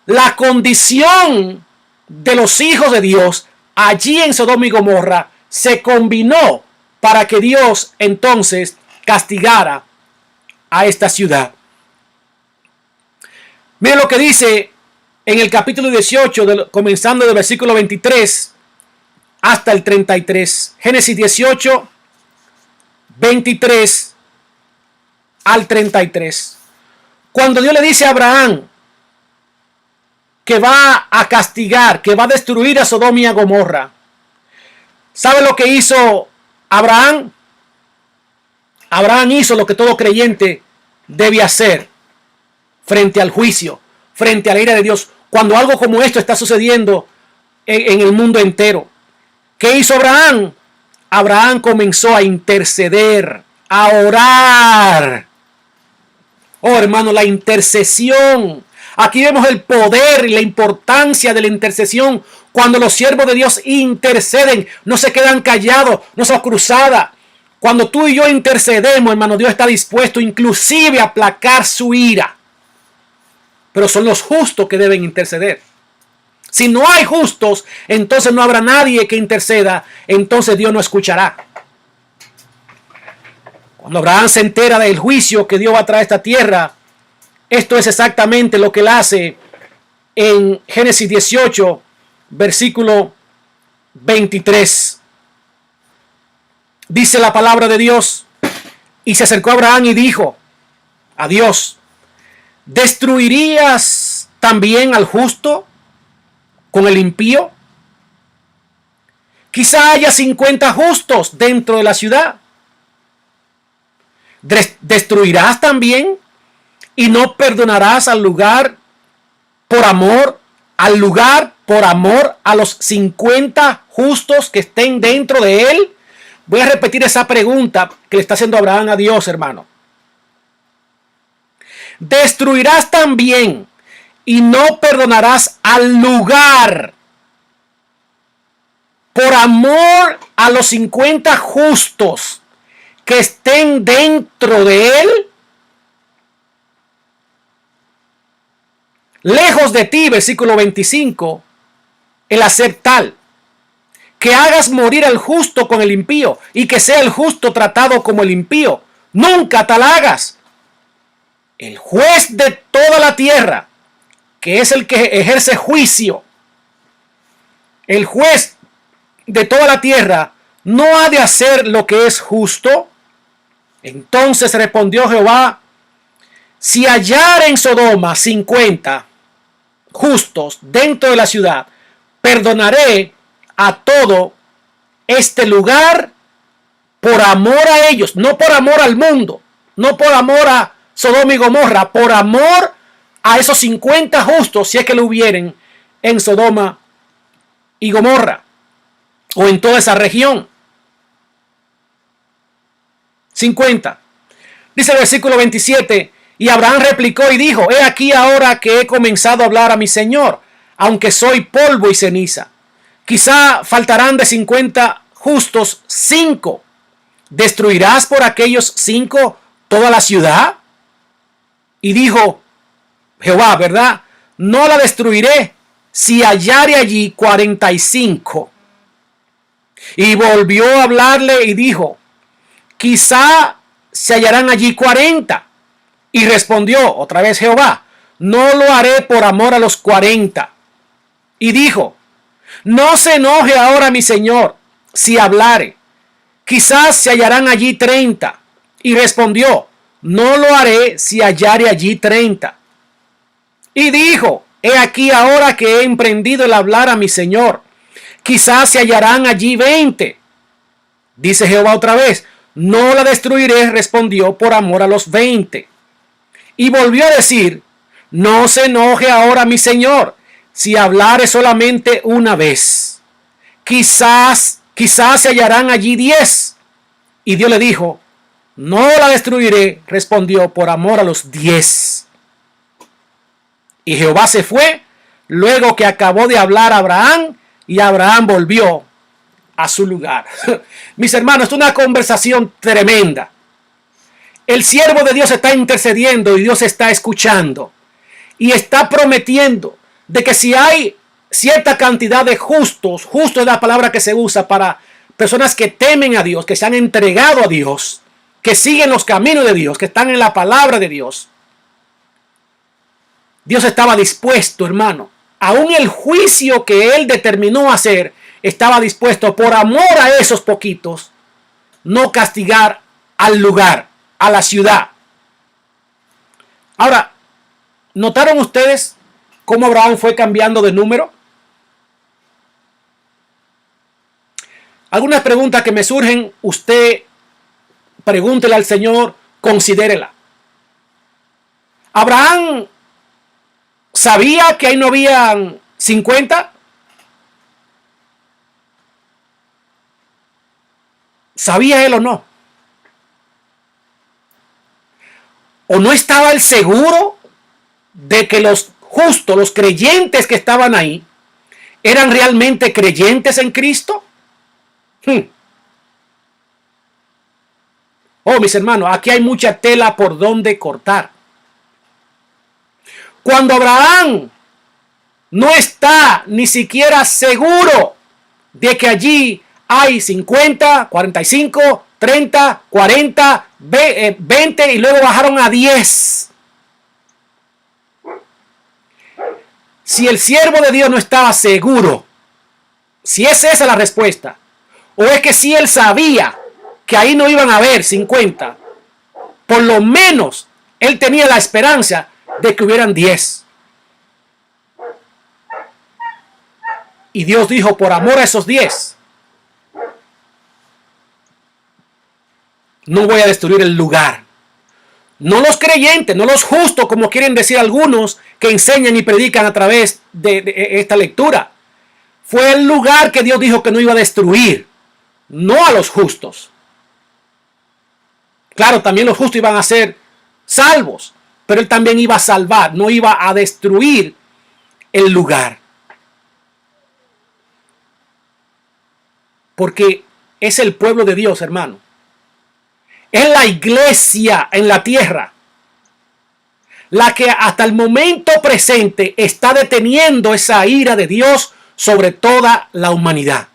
La condición de los hijos de Dios allí en Sodoma y Gomorra se combinó para que Dios entonces castigara a esta ciudad. Mire lo que dice en el capítulo 18, comenzando del versículo 23 hasta el 33. Génesis 18, 23 al 33. Cuando Dios le dice a Abraham que va a castigar, que va a destruir a Sodoma y a Gomorra, ¿sabe lo que hizo Abraham? Abraham hizo lo que todo creyente debe hacer frente al juicio, frente a la ira de Dios, cuando algo como esto está sucediendo en el mundo entero. ¿Qué hizo Abraham? Abraham comenzó a interceder, a orar. Oh, hermano, la intercesión. Aquí vemos el poder y la importancia de la intercesión. Cuando los siervos de Dios interceden, no se quedan callados, no son cruzadas. Cuando tú y yo intercedemos, hermano, Dios está dispuesto inclusive a aplacar su ira. Pero son los justos que deben interceder. Si no hay justos, entonces no habrá nadie que interceda, entonces Dios no escuchará. Cuando Abraham se entera del juicio que Dios va a traer a esta tierra, esto es exactamente lo que él hace en Génesis 18, versículo 23. Dice la palabra de Dios: y se acercó a Abraham y dijo a Dios: ¿destruirías también al justo con el impío? Quizá haya 50 justos dentro de la ciudad. ¿Destruirás también y no perdonarás al lugar por amor a los 50 justos que estén dentro de él? Voy a repetir esa pregunta que le está haciendo Abraham a Dios, hermano. ¿Destruirás también y no perdonarás al lugar por amor a los 50 justos que estén dentro de él? Lejos de ti, versículo 25, el hacer tal, que hagas morir al justo con el impío y que sea el justo tratado como el impío. Nunca tal hagas. El juez de toda la tierra, que es el que ejerce juicio, el juez de toda la tierra, ¿no ha de hacer lo que es justo? Entonces respondió Jehová: si hallar en Sodoma 50 justos dentro de la ciudad, perdonaré a todo este lugar por amor a ellos, no por amor al mundo, no por amor a Sodoma y Gomorra, por amor a esos 50 justos, si es que lo hubieren en Sodoma y Gomorra o en toda esa región. 50. Dice el versículo 27, y Abraham replicó y dijo: he aquí ahora que he comenzado a hablar a mi Señor, aunque soy polvo y ceniza. Quizá faltarán de 50 justos 5. ¿Destruirás por aquellos 5 toda la ciudad? Y dijo Jehová, ¿verdad? No la destruiré si hallare allí 45. Y volvió a hablarle y dijo: quizá se hallarán allí 40. Y respondió otra vez Jehová: no lo haré por amor a los 40. Y dijo: no se enoje ahora mi Señor si hablare, quizás se hallarán allí 30. Y respondió: no lo haré si hallare allí 30. Y dijo: he aquí ahora que he emprendido el hablar a mi Señor, quizás se hallarán allí 20. Dice Jehová otra vez: no la destruiré, respondió, por amor a los 20. Y volvió a decir: no se enoje ahora mi Señor si hablare solamente una vez, quizás se hallarán allí 10. Y Dios le dijo: no la destruiré, respondió, por amor a los 10. Y Jehová se fue luego que acabó de hablar a Abraham, y Abraham volvió a su lugar. Mis hermanos, es una conversación tremenda. El siervo de Dios está intercediendo y Dios está escuchando. Y está prometiendo de que si hay cierta cantidad de justos, justo es la palabra que se usa para personas que temen a Dios, que se han entregado a Dios, que siguen los caminos de Dios, que están en la palabra de Dios. Dios estaba dispuesto, hermano, aún el juicio que Él determinó hacer, estaba dispuesto por amor a esos poquitos, no castigar al lugar, a la ciudad. Ahora, ¿notaron ustedes cómo Abraham fue cambiando de número? Algunas preguntas que me surgen, usted pregúntele al Señor, considérela. Abraham sabía que ahí no habían 50. ¿Sabía él o no? ¿O no estaba él seguro de que los justos, los creyentes que estaban ahí, eran realmente creyentes en Cristo? Oh, mis hermanos, aquí hay mucha tela por donde cortar. Cuando Abraham no está ni siquiera seguro de que allí hay 50, 45, 30, 40, 20 y luego bajaron a 10. Si el siervo de Dios no estaba seguro, si es esa la respuesta, o es que si él sabía que ahí no iban a haber 50, por lo menos él tenía la esperanza de que hubieran 10. Y Dios dijo: por amor a esos 10, no voy a destruir el lugar. No los creyentes, no los justos, como quieren decir algunos que enseñan y predican a través de esta lectura. Fue el lugar que Dios dijo que no iba a destruir, no a los justos. Claro, también los justos iban a ser salvos, pero Él también iba a salvar, no iba a destruir el lugar. Porque es el pueblo de Dios, hermano. Es la iglesia en la tierra la que hasta el momento presente está deteniendo esa ira de Dios sobre toda la humanidad.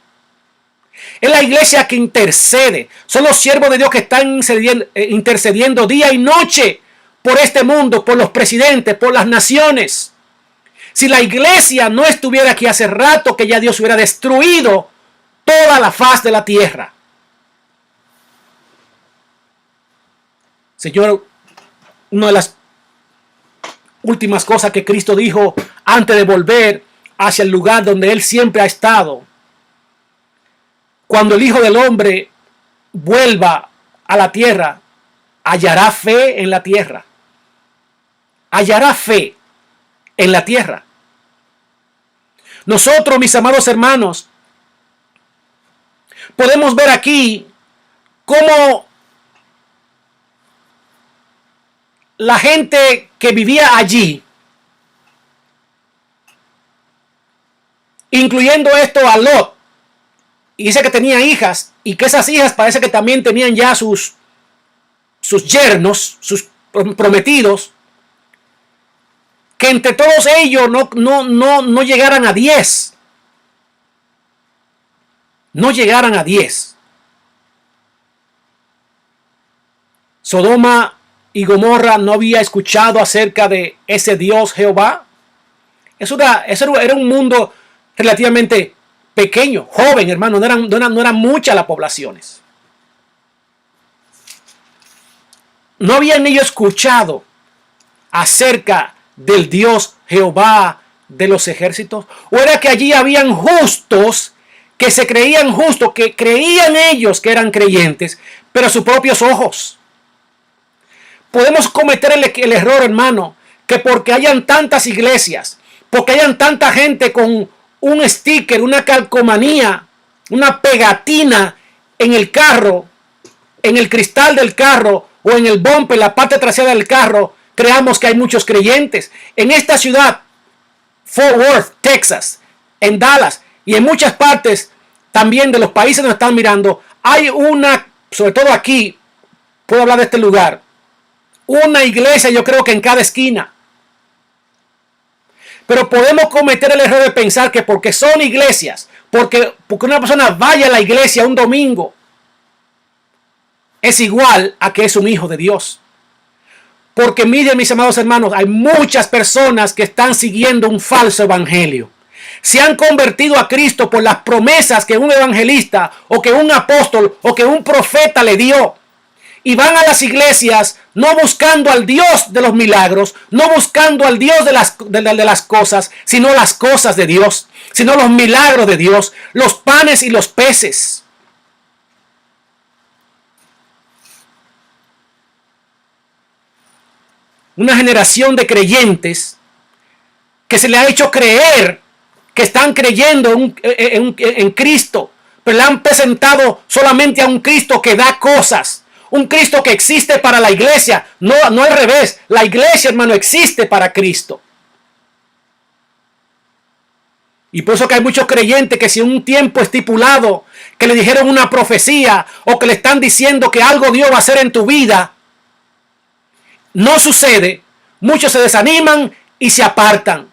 Es la iglesia que intercede. Son los siervos de Dios que están intercediendo día y noche por este mundo, por los presidentes, por las naciones. Si la iglesia no estuviera aquí, hace rato que ya Dios hubiera destruido toda la faz de la tierra. Señor, una de las últimas cosas que Cristo dijo antes de volver hacia el lugar donde Él siempre ha estado, cuando el Hijo del Hombre vuelva a la tierra, hallará fe en la tierra. Hallará fe en la tierra. Nosotros, mis amados hermanos, podemos ver aquí cómo la gente que vivía allí, incluyendo esto a Lot, y dice que tenía hijas, y que esas hijas parece que también tenían ya sus yernos, sus prometidos, que entre todos ellos no llegaran a 10. No llegaran a 10. Sodoma y Gomorra no había escuchado acerca de ese Dios Jehová. Eso era un mundo relativamente pequeño, joven, hermano. No eran muchas las poblaciones. No habían ellos escuchado acerca del Dios Jehová de los ejércitos. O era que allí habían justos que se creían justos, que creían ellos que eran creyentes, pero a sus propios ojos. Podemos cometer el error, hermano, que porque hayan tantas iglesias, porque hayan tanta gente con un sticker, una calcomanía, una pegatina en el carro, en el cristal del carro o en el bumper, la parte trasera del carro, creamos que hay muchos creyentes. En esta ciudad, Fort Worth, Texas, en Dallas y en muchas partes también de los países donde están mirando, hay una, sobre todo aquí, puedo hablar de este lugar, una iglesia, yo creo que en cada esquina. Pero podemos cometer el error de pensar que porque son iglesias, porque una persona vaya a la iglesia un domingo, es igual a que es un hijo de Dios. Porque miren, mis amados hermanos, hay muchas personas que están siguiendo un falso evangelio. Se han convertido a Cristo por las promesas que un evangelista o que un apóstol o que un profeta le dio. Y van a las iglesias no buscando al Dios de los milagros, no buscando al Dios de las cosas, sino las cosas de Dios, sino los milagros de Dios, los panes y los peces. Una generación de creyentes que se le ha hecho creer que están creyendo en Cristo, pero le han presentado solamente a un Cristo que da cosas. Un Cristo que existe para la iglesia, no al revés. La iglesia, hermano, existe para Cristo. Y por eso que hay muchos creyentes que si en un tiempo estipulado, que le dijeron una profecía o que le están diciendo que algo Dios va a hacer en tu vida, no sucede, muchos se desaniman y se apartan.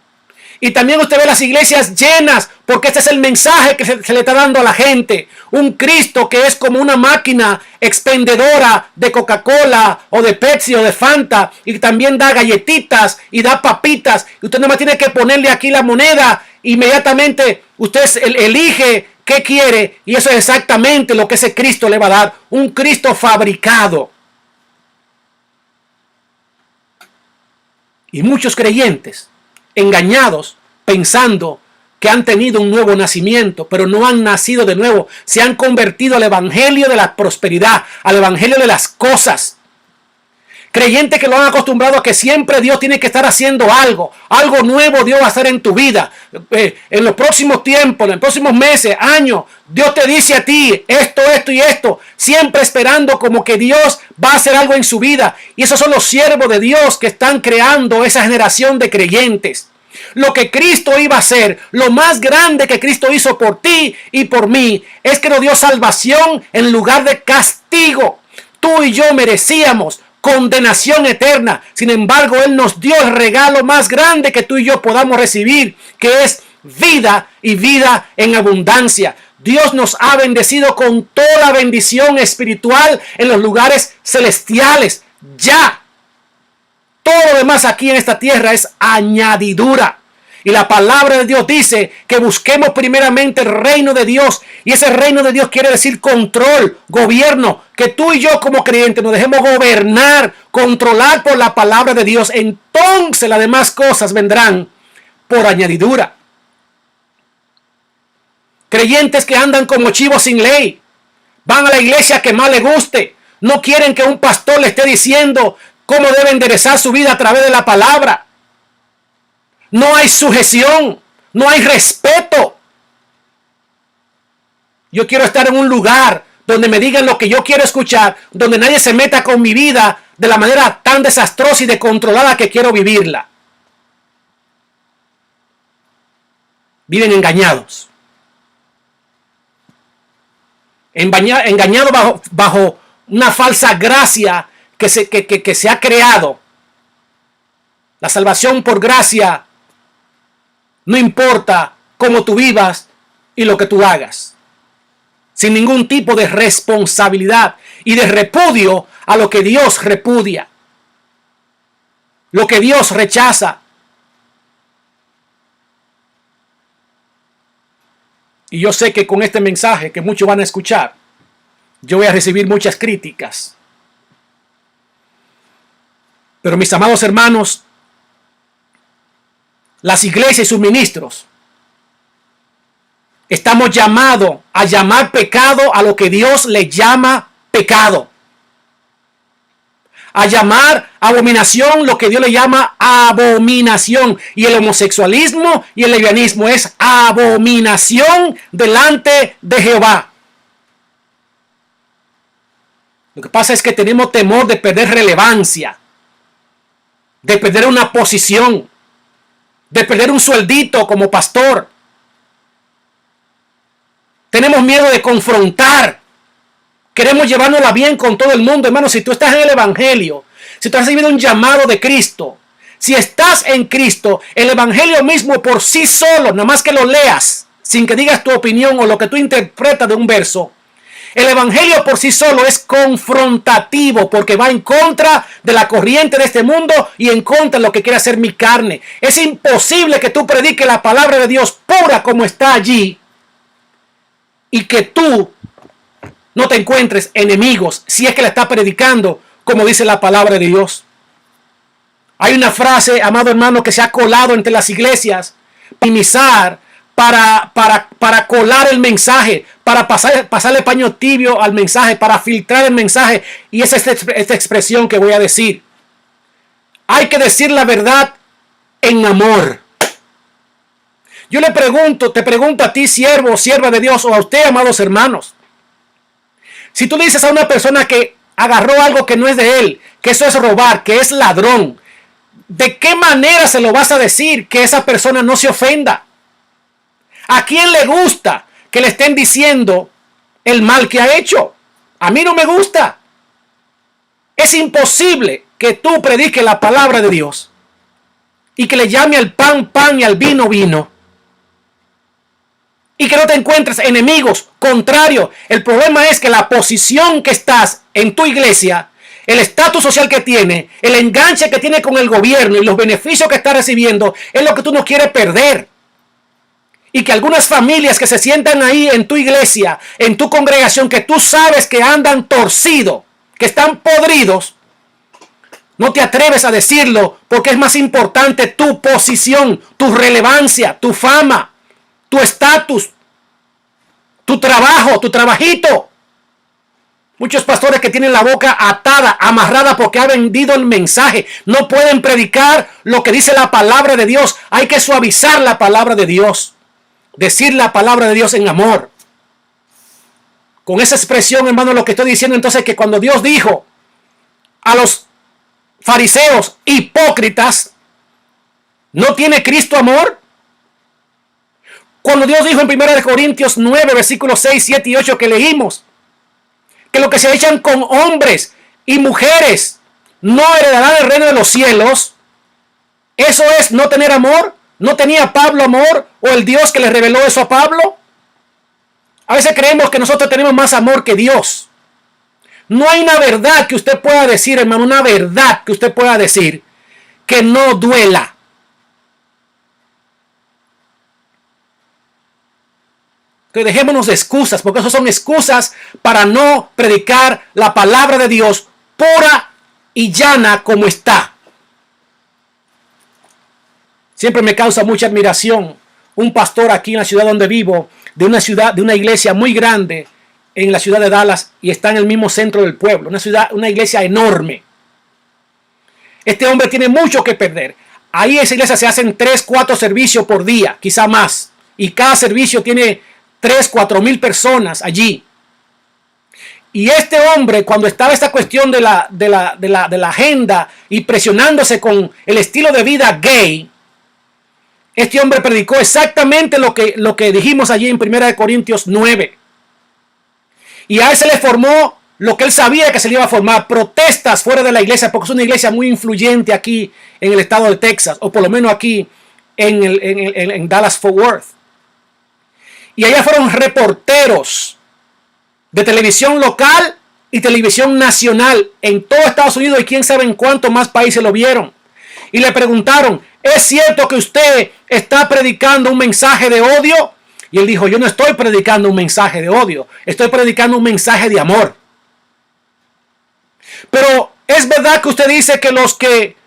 Y también usted ve las iglesias llenas, porque este es el mensaje que se le está dando a la gente. Un Cristo que es como una máquina expendedora de Coca-Cola o de Pepsi o de Fanta, y también da galletitas y da papitas. Y usted nomás tiene que ponerle aquí la moneda, inmediatamente usted elige qué quiere, y eso es exactamente lo que ese Cristo le va a dar. Un Cristo fabricado. Y muchos creyentes engañados pensando que han tenido un nuevo nacimiento, pero no han nacido de nuevo. Se han convertido al evangelio de la prosperidad, al evangelio de las cosas. Creyentes que lo han acostumbrado a que siempre Dios tiene que estar haciendo algo nuevo Dios va a hacer en tu vida. En los próximos tiempos, en los próximos meses, años, Dios te dice a ti esto, esto y esto, siempre esperando como que Dios va a hacer algo en su vida. Y esos son los siervos de Dios que están creando esa generación de creyentes. Lo que Cristo iba a hacer, lo más grande que Cristo hizo por ti y por mí, es que nos dio salvación en lugar de castigo. Tú y yo merecíamos condenación eterna. Sin embargo, Él nos dio el regalo más grande que tú y yo podamos recibir, que es vida y vida en abundancia. Dios nos ha bendecido con toda bendición espiritual en los lugares celestiales. Ya. Todo lo demás aquí en esta tierra es añadidura. Y la palabra de Dios dice que busquemos primeramente el reino de Dios. Y ese reino de Dios quiere decir control, gobierno. Que tú y yo como creyentes nos dejemos gobernar, controlar por la palabra de Dios. Entonces las demás cosas vendrán por añadidura. Creyentes que andan como chivos sin ley. Van a la iglesia que más les guste. No quieren que un pastor le esté diciendo cómo debe enderezar su vida a través de la palabra. No hay sujeción, no hay respeto. Yo quiero estar en un lugar donde me digan lo que yo quiero escuchar, donde nadie se meta con mi vida de la manera tan desastrosa y descontrolada que quiero vivirla. Viven engañados. Engañados bajo una falsa gracia que se ha creado. La salvación por gracia no importa cómo tú vivas y lo que tú hagas. Sin ningún tipo de responsabilidad y de repudio a lo que Dios repudia. Lo que Dios rechaza. Y yo sé que con este mensaje que muchos van a escuchar, yo voy a recibir muchas críticas. Pero mis amados hermanos, las iglesias y sus ministros estamos llamados a llamar pecado a lo que Dios le llama pecado. A llamar abominación lo que Dios le llama abominación. Y el homosexualismo y el lesbianismo es abominación delante de Jehová. Lo que pasa es que tenemos temor de perder relevancia, de perder una posición, de perder un sueldito como pastor. Tenemos miedo de confrontar. Queremos llevárnosla bien con todo el mundo. Hermano, si tú estás en el evangelio, si tú has recibido un llamado de Cristo, si estás en Cristo, el evangelio mismo por sí solo, nada más que lo leas, sin que digas tu opinión o lo que tú interpretas de un verso, el evangelio por sí solo es confrontativo porque va en contra de la corriente de este mundo y en contra de lo que quiere hacer mi carne. Es imposible que tú prediques la palabra de Dios pura como está allí y que tú no te encuentres enemigos si es que la estás predicando como dice la palabra de Dios. Hay una frase, amado hermano, que se ha colado entre las iglesias, minimizar para colar el mensaje, para pasarle paño tibio al mensaje, para filtrar el mensaje. Y esa es esta expresión que voy a decir. Hay que decir la verdad en amor. Yo te pregunto a ti, siervo o sierva de Dios, o a usted, amados hermanos. Si tú le dices a una persona que agarró algo que no es de él, que eso es robar, que es ladrón, ¿de qué manera se lo vas a decir que esa persona no se ofenda? ¿A quién le gusta que le estén diciendo el mal que ha hecho? A mí no me gusta. Es imposible que tú prediques la palabra de Dios y que le llame al pan, pan y al vino, vino. Y que no te encuentres enemigos, contrario. El problema es que la posición que estás en tu iglesia, el estatus social que tiene, el enganche que tiene con el gobierno y los beneficios que está recibiendo, es lo que tú no quieres perder. Y que algunas familias que se sientan ahí en tu iglesia, en tu congregación, que tú sabes que andan torcidos, que están podridos, no te atreves a decirlo porque es más importante tu posición, tu relevancia, tu fama, tu estatus, tu trabajo, tu trabajito. Muchos pastores que tienen la boca atada, amarrada porque ha vendido el mensaje, no pueden predicar lo que dice la palabra de Dios. Hay que suavizar la palabra de Dios. Decir la palabra de Dios en amor. Con esa expresión, hermano, lo que estoy diciendo entonces es que cuando Dios dijo a los fariseos hipócritas, ¿no tiene Cristo amor? Cuando Dios dijo en 1 Corintios 9, versículos 6, 7 y 8 que leímos, que lo que se echan con hombres y mujeres no heredarán el reino de los cielos. Eso es no tener amor. ¿No tenía Pablo amor? ¿O el Dios que le reveló eso a Pablo? A veces creemos que nosotros tenemos más amor que Dios. No hay una verdad que usted pueda decir, hermano, una verdad que usted pueda decir que no duela. Que dejémonos de excusas, porque eso son excusas para no predicar la palabra de Dios pura y llana como está. Siempre me causa mucha admiración un pastor aquí en la ciudad donde vivo, de una iglesia muy grande en la ciudad de Dallas, y está en el mismo centro del pueblo, una iglesia enorme. Este hombre tiene mucho que perder. Ahí en esa iglesia se hacen 3, 4 servicios por día, quizá más, y cada servicio tiene 3, 4 mil personas allí. Y este hombre, cuando estaba esta cuestión de la agenda y presionándose con el estilo de vida gay, este hombre predicó exactamente lo que dijimos allí en 1 Corintios 9. Y a él se le formó lo que él sabía que se le iba a formar: protestas fuera de la iglesia, porque es una iglesia muy influyente aquí en el estado de Texas, o por lo menos aquí en Dallas-Fort Worth. Y allá fueron reporteros de televisión local y televisión nacional en todo Estados Unidos, y quién sabe en cuántos más países lo vieron. Y le preguntaron: ¿es cierto que usted está predicando un mensaje de odio? Y él dijo: yo no estoy predicando un mensaje de odio, estoy predicando un mensaje de amor. Pero ¿es verdad que usted dice que los que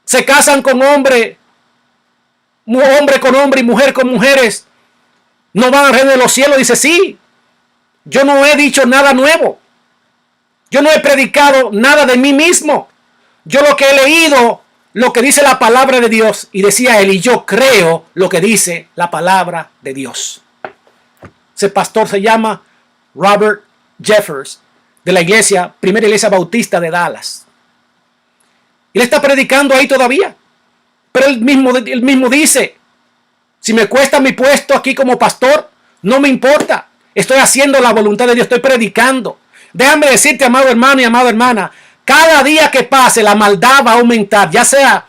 se casan con hombre con hombre y mujer con mujeres, no van al reino de los cielos? Dice: sí, yo no he dicho nada nuevo. Yo no he predicado nada de mí mismo. Yo lo que he leído, lo que dice la palabra de Dios, y decía él, y yo creo lo que dice la palabra de Dios. Ese pastor se llama Robert Jeffers, de la primera iglesia bautista de Dallas. Él está predicando ahí todavía. Pero él mismo dice: si me cuesta mi puesto aquí como pastor, no me importa. Estoy haciendo la voluntad de Dios, estoy predicando. Déjame decirte, amado hermano y amada hermana, cada día que pase la maldad va a aumentar, ya sea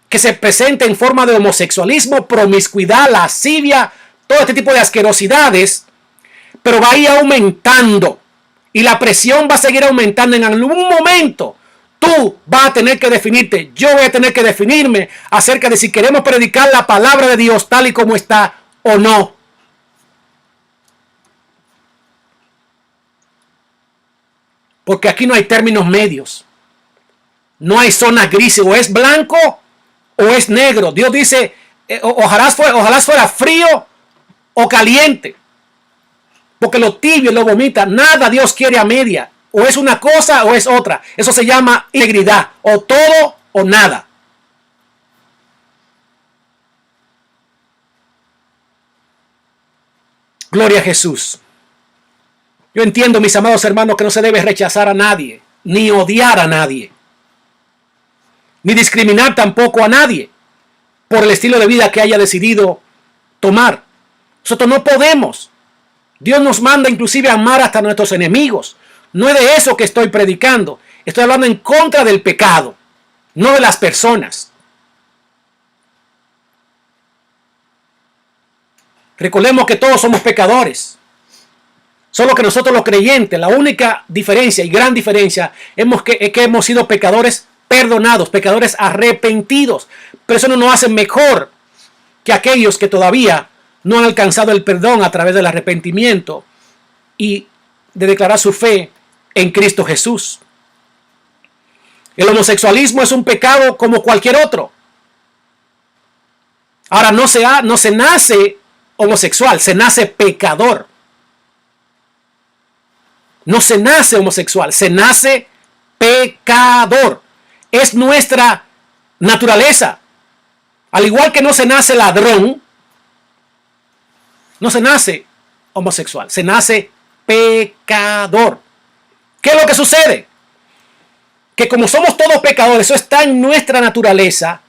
que se presente en forma de homosexualismo, promiscuidad, lascivia, todo este tipo de asquerosidades, pero va a ir aumentando. Y la presión va a seguir aumentando. En algún momento tú vas a tener que definirte, yo voy a tener que definirme acerca de si queremos predicar la palabra de Dios tal y como está o no. Porque aquí no hay términos medios. No hay zonas grises. O es blanco o es negro. Dios dice: ojalá fuera frío o caliente. Porque lo tibio lo vomita. Nada Dios quiere a media. O es una cosa o es otra. Eso se llama integridad. O todo o nada. Gloria a Jesús. Yo entiendo, mis amados hermanos, que no se debe rechazar a nadie, ni odiar a nadie, ni discriminar tampoco a nadie por el estilo de vida que haya decidido tomar. Nosotros no podemos. Dios nos manda inclusive a amar hasta a nuestros enemigos. No es de eso que estoy predicando. Estoy hablando en contra del pecado, no de las personas. Recordemos que todos somos pecadores. Solo que nosotros los creyentes, la única diferencia y gran diferencia es que hemos sido pecadores perdonados, pecadores arrepentidos. Pero eso no nos hace mejor que aquellos que todavía no han alcanzado el perdón a través del arrepentimiento y de declarar su fe en Cristo Jesús. El homosexualismo es un pecado como cualquier otro. Ahora no se nace homosexual, se nace pecador. No se nace homosexual, se nace pecador. Es nuestra naturaleza. Al igual que no se nace ladrón, no se nace homosexual, se nace pecador. ¿Qué es lo que sucede? Que como somos todos pecadores, eso está en nuestra naturaleza.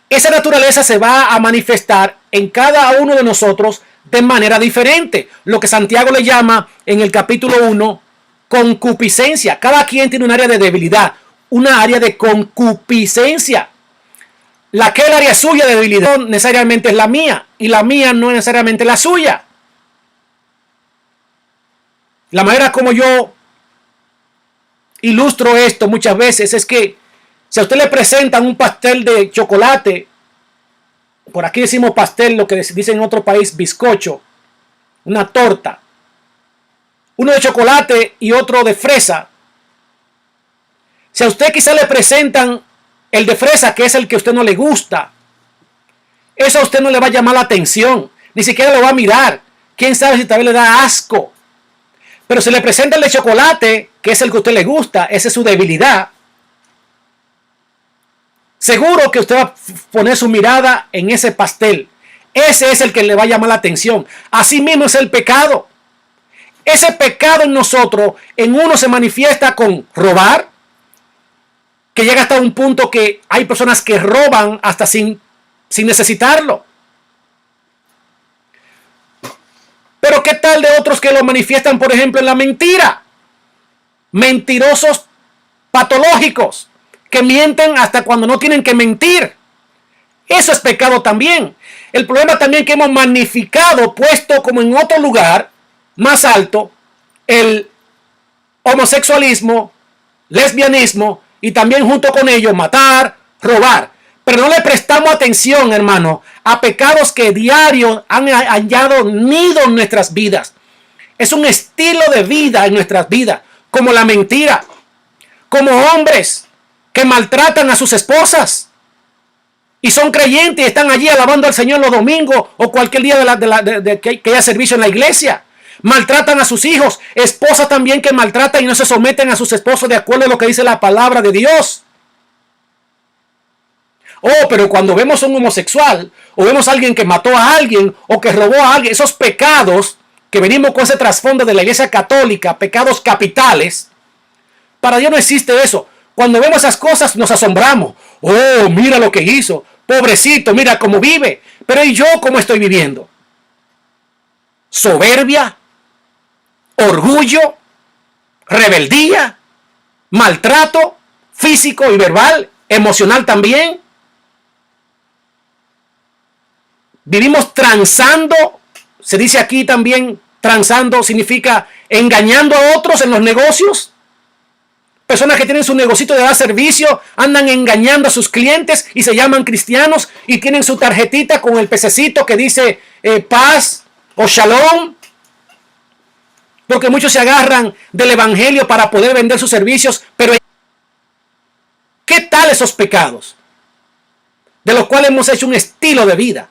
Esa naturaleza se va a manifestar en cada uno de nosotros de manera diferente. Lo que Santiago le llama en el capítulo 1 concupiscencia. Cada quien tiene un área de debilidad, una área de concupiscencia. La que es el área suya de debilidad no necesariamente es la mía, y la mía no es necesariamente la suya. La manera como yo ilustro esto muchas veces es que si a usted le presentan un pastel de chocolate, por aquí decimos pastel, lo que dicen en otro país bizcocho, una torta, uno de chocolate y otro de fresa. Si a usted quizá le presentan el de fresa, que es el que a usted no le gusta, eso a usted no le va a llamar la atención, ni siquiera lo va a mirar. Quién sabe si tal vez le da asco. Pero si le presenta el de chocolate, que es el que a usted le gusta, esa es su debilidad, seguro que usted va a poner su mirada en ese pastel. Ese es el que le va a llamar la atención. Así mismo es el pecado. Ese pecado en nosotros, en uno se manifiesta con robar, que llega hasta un punto que hay personas que roban hasta sin necesitarlo. Pero ¿qué tal de otros que lo manifiestan, por ejemplo, en la mentira? Mentirosos patológicos, que mienten hasta cuando no tienen que mentir. Eso es pecado también. El problema también que hemos magnificado, puesto como en otro lugar más alto, el homosexualismo, lesbianismo y también junto con ello matar, robar. Pero no le prestamos atención, hermano, a pecados que diario han hallado nido en nuestras vidas. Es un estilo de vida en nuestras vidas, como la mentira, como hombres que maltratan a sus esposas y son creyentes y están allí alabando al Señor los domingos o cualquier día que haya servicio en la iglesia. Maltratan a sus hijos, esposas también que maltratan y no se someten a sus esposos de acuerdo a lo que dice la palabra de Dios. Oh, pero cuando vemos a un homosexual o vemos a alguien que mató a alguien o que robó a alguien, esos pecados que venimos con ese trasfondo de la iglesia católica, pecados capitales, para Dios no existe eso. Cuando vemos esas cosas nos asombramos. Oh, mira lo que hizo. Pobrecito, mira cómo vive. Pero ¿y yo cómo estoy viviendo? Soberbia, orgullo, rebeldía, maltrato físico y verbal, emocional también. Vivimos transando, se dice aquí también, transando significa engañando a otros en los negocios. Personas que tienen su negocito de dar servicio, andan engañando a sus clientes y se llaman cristianos y tienen su tarjetita con el pececito que dice paz o shalom. Porque muchos se agarran del evangelio para poder vender sus servicios. Pero ¿qué tal esos pecados? De los cuales hemos hecho un estilo de vida.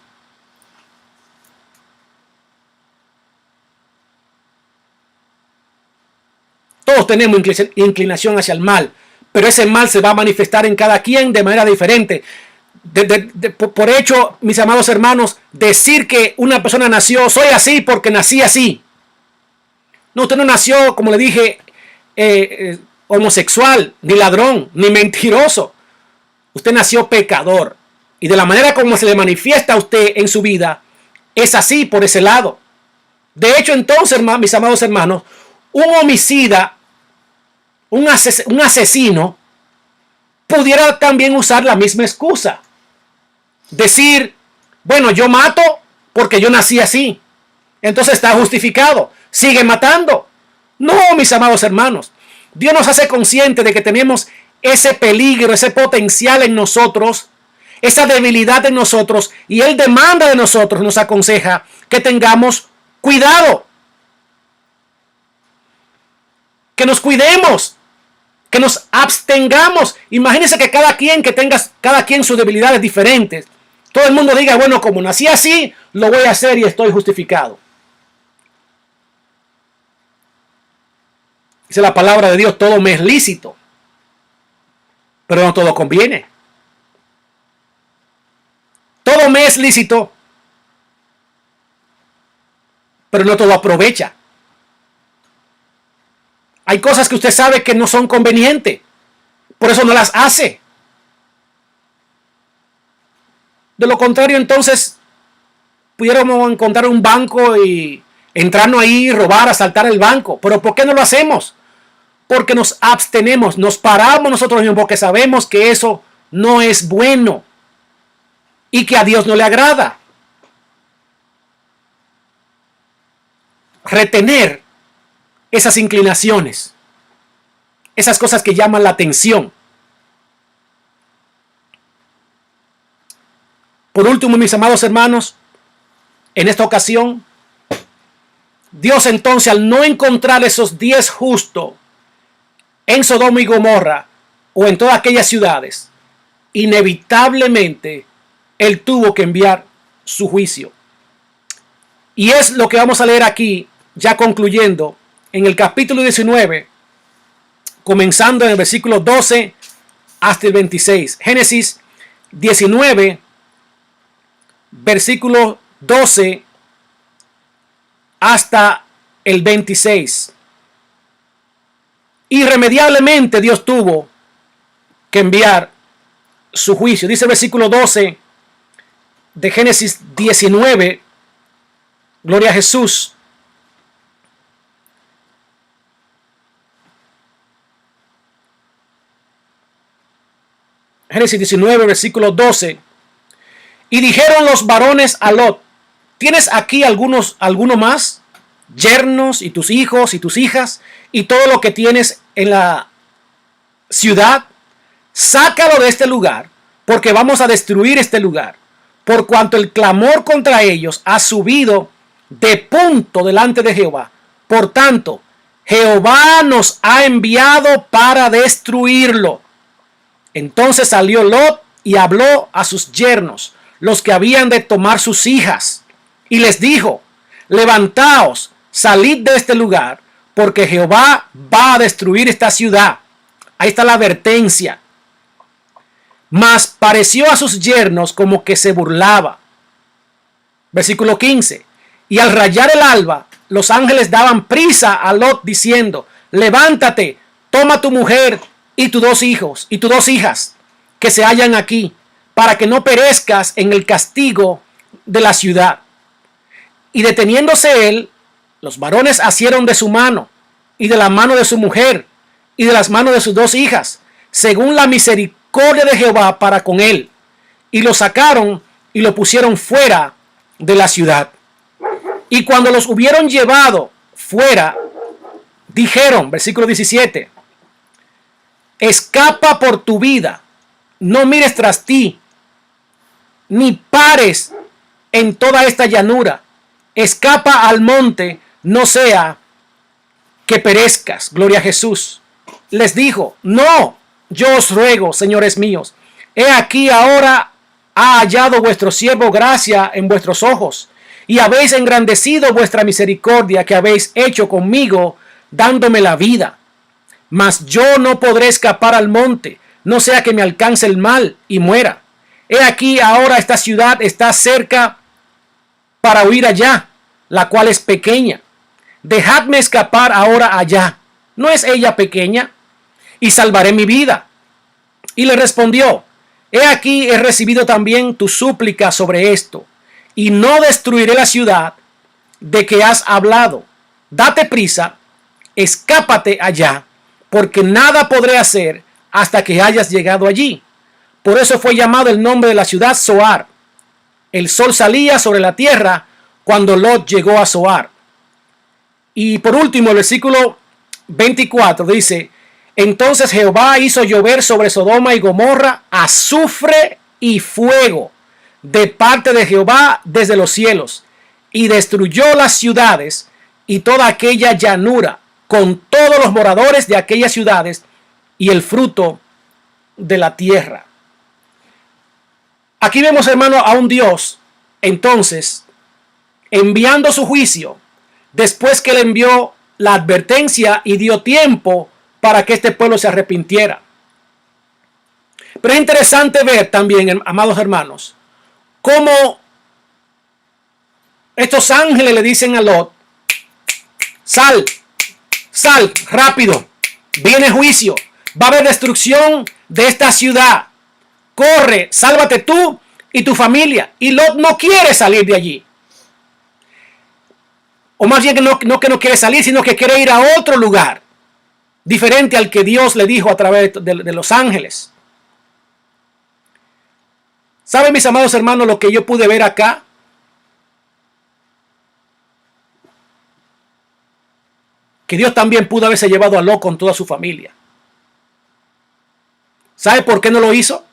Todos tenemos inclinación hacia el mal, pero ese mal se va a manifestar en cada quien de manera diferente. Por hecho, mis amados hermanos, decir que una persona nació, soy así porque nací así. No, usted no nació, como le dije, homosexual, ni ladrón, ni mentiroso. Usted nació pecador. Y de la manera como se le manifiesta a usted en su vida, es así por ese lado. De hecho, entonces, mis amados hermanos, un homicida, un asesino, pudiera también usar la misma excusa. Decir, bueno, yo mato porque yo nací así. Entonces está justificado. Sigue matando. No, mis amados hermanos. Dios nos hace conscientes de que tenemos ese peligro, ese potencial en nosotros, esa debilidad en nosotros, y Él demanda de nosotros, nos aconseja que tengamos cuidado. Que nos cuidemos, que nos abstengamos. Imagínense que cada quien sus debilidades diferentes. Todo el mundo diga, bueno, como nací así, lo voy a hacer y estoy justificado. Dice la palabra de Dios, todo me es lícito, pero no todo conviene. Todo me es lícito, pero no todo aprovecha. Hay cosas que usted sabe que no son convenientes, por eso no las hace. De lo contrario, entonces, pudiéramos encontrar un banco y entrarnos ahí, robar, asaltar el banco. Pero ¿por qué no lo hacemos? porque nos abstenemos, nos paramos nosotros mismos porque sabemos que eso no es bueno y que a Dios no le agrada. Retener esas inclinaciones, esas cosas que llaman la atención. Por último, mis amados hermanos, en esta ocasión, Dios entonces, al no encontrar esos 10 justos en Sodoma y Gomorra o en todas aquellas ciudades, inevitablemente Él tuvo que enviar su juicio. Y es lo que vamos a leer aquí, ya concluyendo, en el capítulo 19, comenzando en el versículo 12 hasta el 26. Génesis 19, versículo 12 hasta el 26. Irremediablemente Dios tuvo que enviar su juicio. Dice el versículo 12 de Génesis 19. Gloria a Jesús. Génesis 19, versículo 12. Y dijeron los varones a Lot: ¿tienes aquí alguno más? Yernos y tus hijos y tus hijas y todo lo que tienes en la ciudad. Sácalo de este lugar, porque vamos a destruir este lugar, por cuanto el clamor contra ellos ha subido de punto delante de Jehová. Por tanto, Jehová nos ha enviado para destruirlo. Entonces salió Lot y habló a sus yernos, los que habían de tomar sus hijas, y les dijo: levantaos, salid de este lugar, porque Jehová va a destruir esta ciudad. Ahí está la advertencia. Mas pareció a sus yernos como que se burlaba. Versículo 15. Y al rayar el alba, los ángeles daban prisa a Lot diciendo: levántate, toma tu mujer y tus 2 hijos y tus 2 hijas que se hallan aquí, para que no perezcas en el castigo de la ciudad. Y deteniéndose él, los varones asieron de su mano y de la mano de su mujer y de las manos de sus 2 hijas, según la misericordia de Jehová para con él, y lo sacaron y lo pusieron fuera de la ciudad. Y cuando los hubieron llevado fuera, dijeron, versículo 17: escapa por tu vida, no mires tras ti, ni pares en toda esta llanura. Escapa al monte, no sea que perezcas. Gloria a Jesús. Les dijo: no, yo os ruego, señores míos, he aquí ahora ha hallado vuestro siervo gracia en vuestros ojos, y habéis engrandecido vuestra misericordia que habéis hecho conmigo, dándome la vida. Mas yo no podré escapar al monte, no sea que me alcance el mal y muera. He aquí ahora esta ciudad está cerca para huir allá, la cual es pequeña. Dejadme escapar ahora allá. ¿No es ella pequeña? Y salvaré mi vida. Y le respondió: he aquí he recibido también tu súplica sobre esto, y no destruiré la ciudad de que has hablado. Date prisa, escápate allá, porque nada podré hacer hasta que hayas llegado allí. Por eso fue llamado el nombre de la ciudad Zoar. El sol salía sobre la tierra cuando Lot llegó a Zoar. Y por último, el versículo 24 dice: entonces Jehová hizo llover sobre Sodoma y Gomorra azufre y fuego de parte de Jehová desde los cielos, y destruyó las ciudades y toda aquella llanura, con todos los moradores de aquellas ciudades y el fruto de la tierra. Aquí vemos, hermano, a un Dios entonces enviando su juicio después que le envió la advertencia y dio tiempo para que este pueblo se arrepintiera. Pero es interesante ver también, amados hermanos, cómo estos ángeles le dicen a Lot: sal, sal, rápido, viene juicio, va a haber destrucción de esta ciudad, corre, sálvate tú y tu familia. Y Lot no quiere salir de allí. O más bien que no quiere salir, sino que quiere ir a otro lugar. diferente al que Dios le dijo a través de los ángeles. ¿Saben, mis amados hermanos, lo que yo pude ver acá? Que Dios también pudo haberse llevado a Lot con toda su familia. ¿Sabe por qué no lo hizo?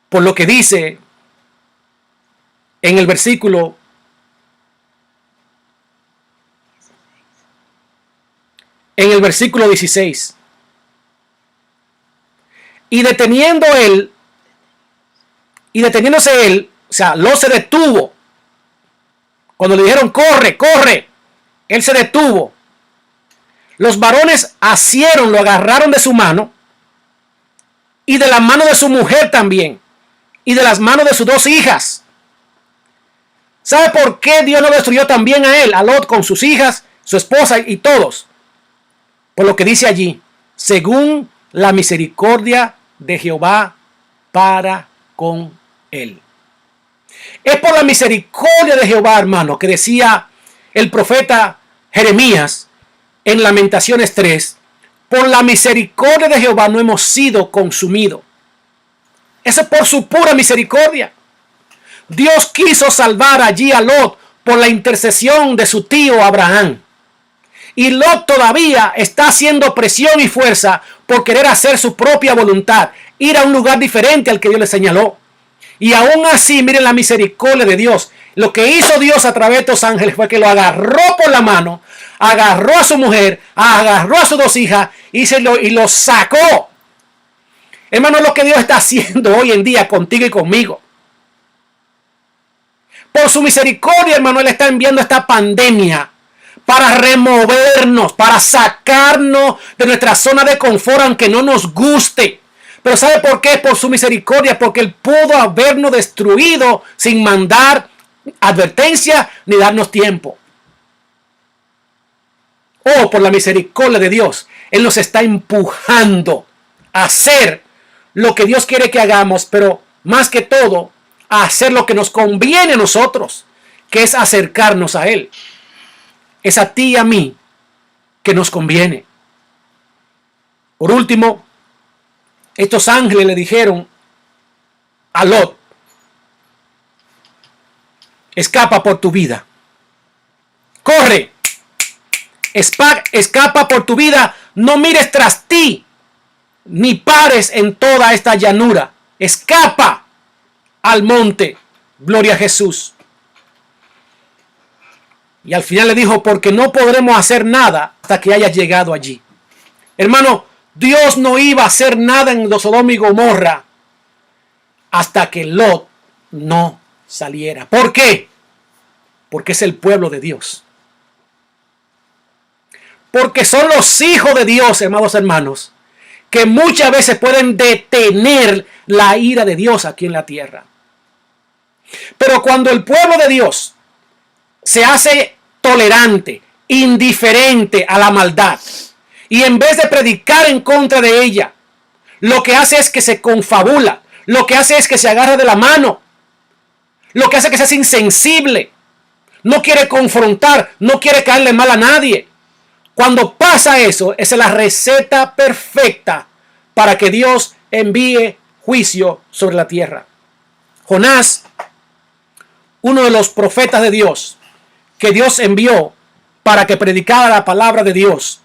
Por lo que dice en el versículo 16. Y deteniéndose él, o sea, Lot se detuvo. Cuando le dijeron, corre, corre, él se detuvo. Los varones asieron, lo agarraron de su mano y de la mano de su mujer también y de las manos de sus 2 hijas. ¿Sabe por qué Dios no destruyó también a él, a Lot, con sus hijas, su esposa y todos? Por lo que dice allí, según la misericordia de Jehová para con él. Es por la misericordia de Jehová, hermano, que decía el profeta Jeremías en Lamentaciones 3, por la misericordia de Jehová no hemos sido consumidos. Eso es por su pura misericordia. Dios quiso salvar allí a Lot por la intercesión de su tío Abraham. Y Lot todavía está haciendo presión y fuerza por querer hacer su propia voluntad, ir a un lugar diferente al que Dios le señaló. Y aún así, miren la misericordia de Dios. Lo que hizo Dios a través de estos ángeles fue que lo agarró por la mano, agarró a su mujer, agarró a sus 2 hijas y lo sacó. Hermano, lo que Dios está haciendo hoy en día contigo y conmigo. Por su misericordia, hermano, Él está enviando esta pandemia para removernos, para sacarnos de nuestra zona de confort, aunque no nos guste. Pero ¿sabe por qué? Por su misericordia, porque Él pudo habernos destruido sin mandar advertencia ni darnos tiempo. Oh, por la misericordia de Dios, Él nos está empujando a hacer lo que Dios quiere que hagamos, pero más que todo, a hacer lo que nos conviene a nosotros, que es acercarnos a Él. Es a ti y a mí que nos conviene. Por último, estos ángeles le dijeron a Lot, escapa por tu vida. Corre, escapa por tu vida, no mires tras ti, ni pares en toda esta llanura. Escapa al monte. Gloria a Jesús. Y al final le dijo, porque no podremos hacer nada hasta que hayas llegado allí. Hermano, Dios no iba a hacer nada en Sodoma y Gomorra hasta que Lot no saliera. ¿Por qué? Porque es el pueblo de Dios. Porque son los hijos de Dios, amados hermanos, que muchas veces pueden detener la ira de Dios aquí en la tierra. Pero cuando el pueblo de Dios se hace tolerante, indiferente a la maldad, y en vez de predicar en contra de ella, lo que hace es que se confabula, lo que hace es que se agarra de la mano, lo que hace es que se hace insensible, no quiere confrontar, no quiere caerle mal a nadie. Cuando pasa eso, esa es la receta perfecta para que Dios envíe juicio sobre la tierra. Jonás, uno de los profetas de Dios, que Dios envió para que predicara la palabra de Dios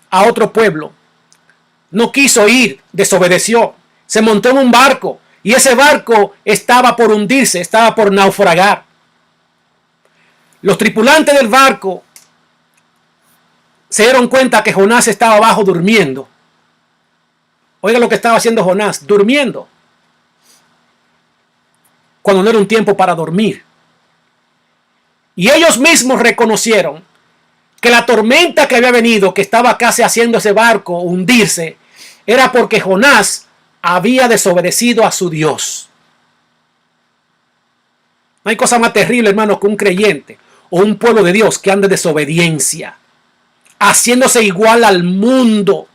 a otro pueblo, no quiso ir, desobedeció, se montó en un barco y ese barco estaba por hundirse, estaba por naufragar. Los tripulantes del barco se dieron cuenta que Jonás estaba abajo durmiendo. Oiga lo que estaba haciendo Jonás, durmiendo, cuando no era un tiempo para dormir. Y ellos mismos reconocieron que la tormenta que había venido, que estaba casi haciendo ese barco hundirse, era porque Jonás había desobedecido a su Dios. No hay cosa más terrible, hermano, que un creyente o un pueblo de Dios que ande en desobediencia, haciéndose igual al mundo,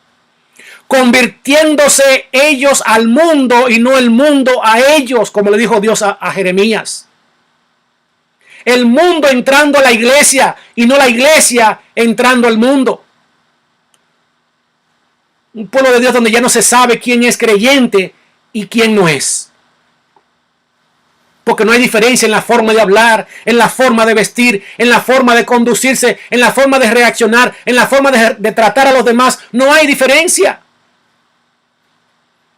convirtiéndose ellos al mundo y no el mundo a ellos, como le dijo Dios a Jeremías. El mundo entrando a la iglesia y no la iglesia entrando al mundo. Un pueblo de Dios donde ya no se sabe quién es creyente y quién no es. Porque no hay diferencia en la forma de hablar, en la forma de vestir, en la forma de conducirse, en la forma de reaccionar, en la forma de tratar a los demás. No hay diferencia.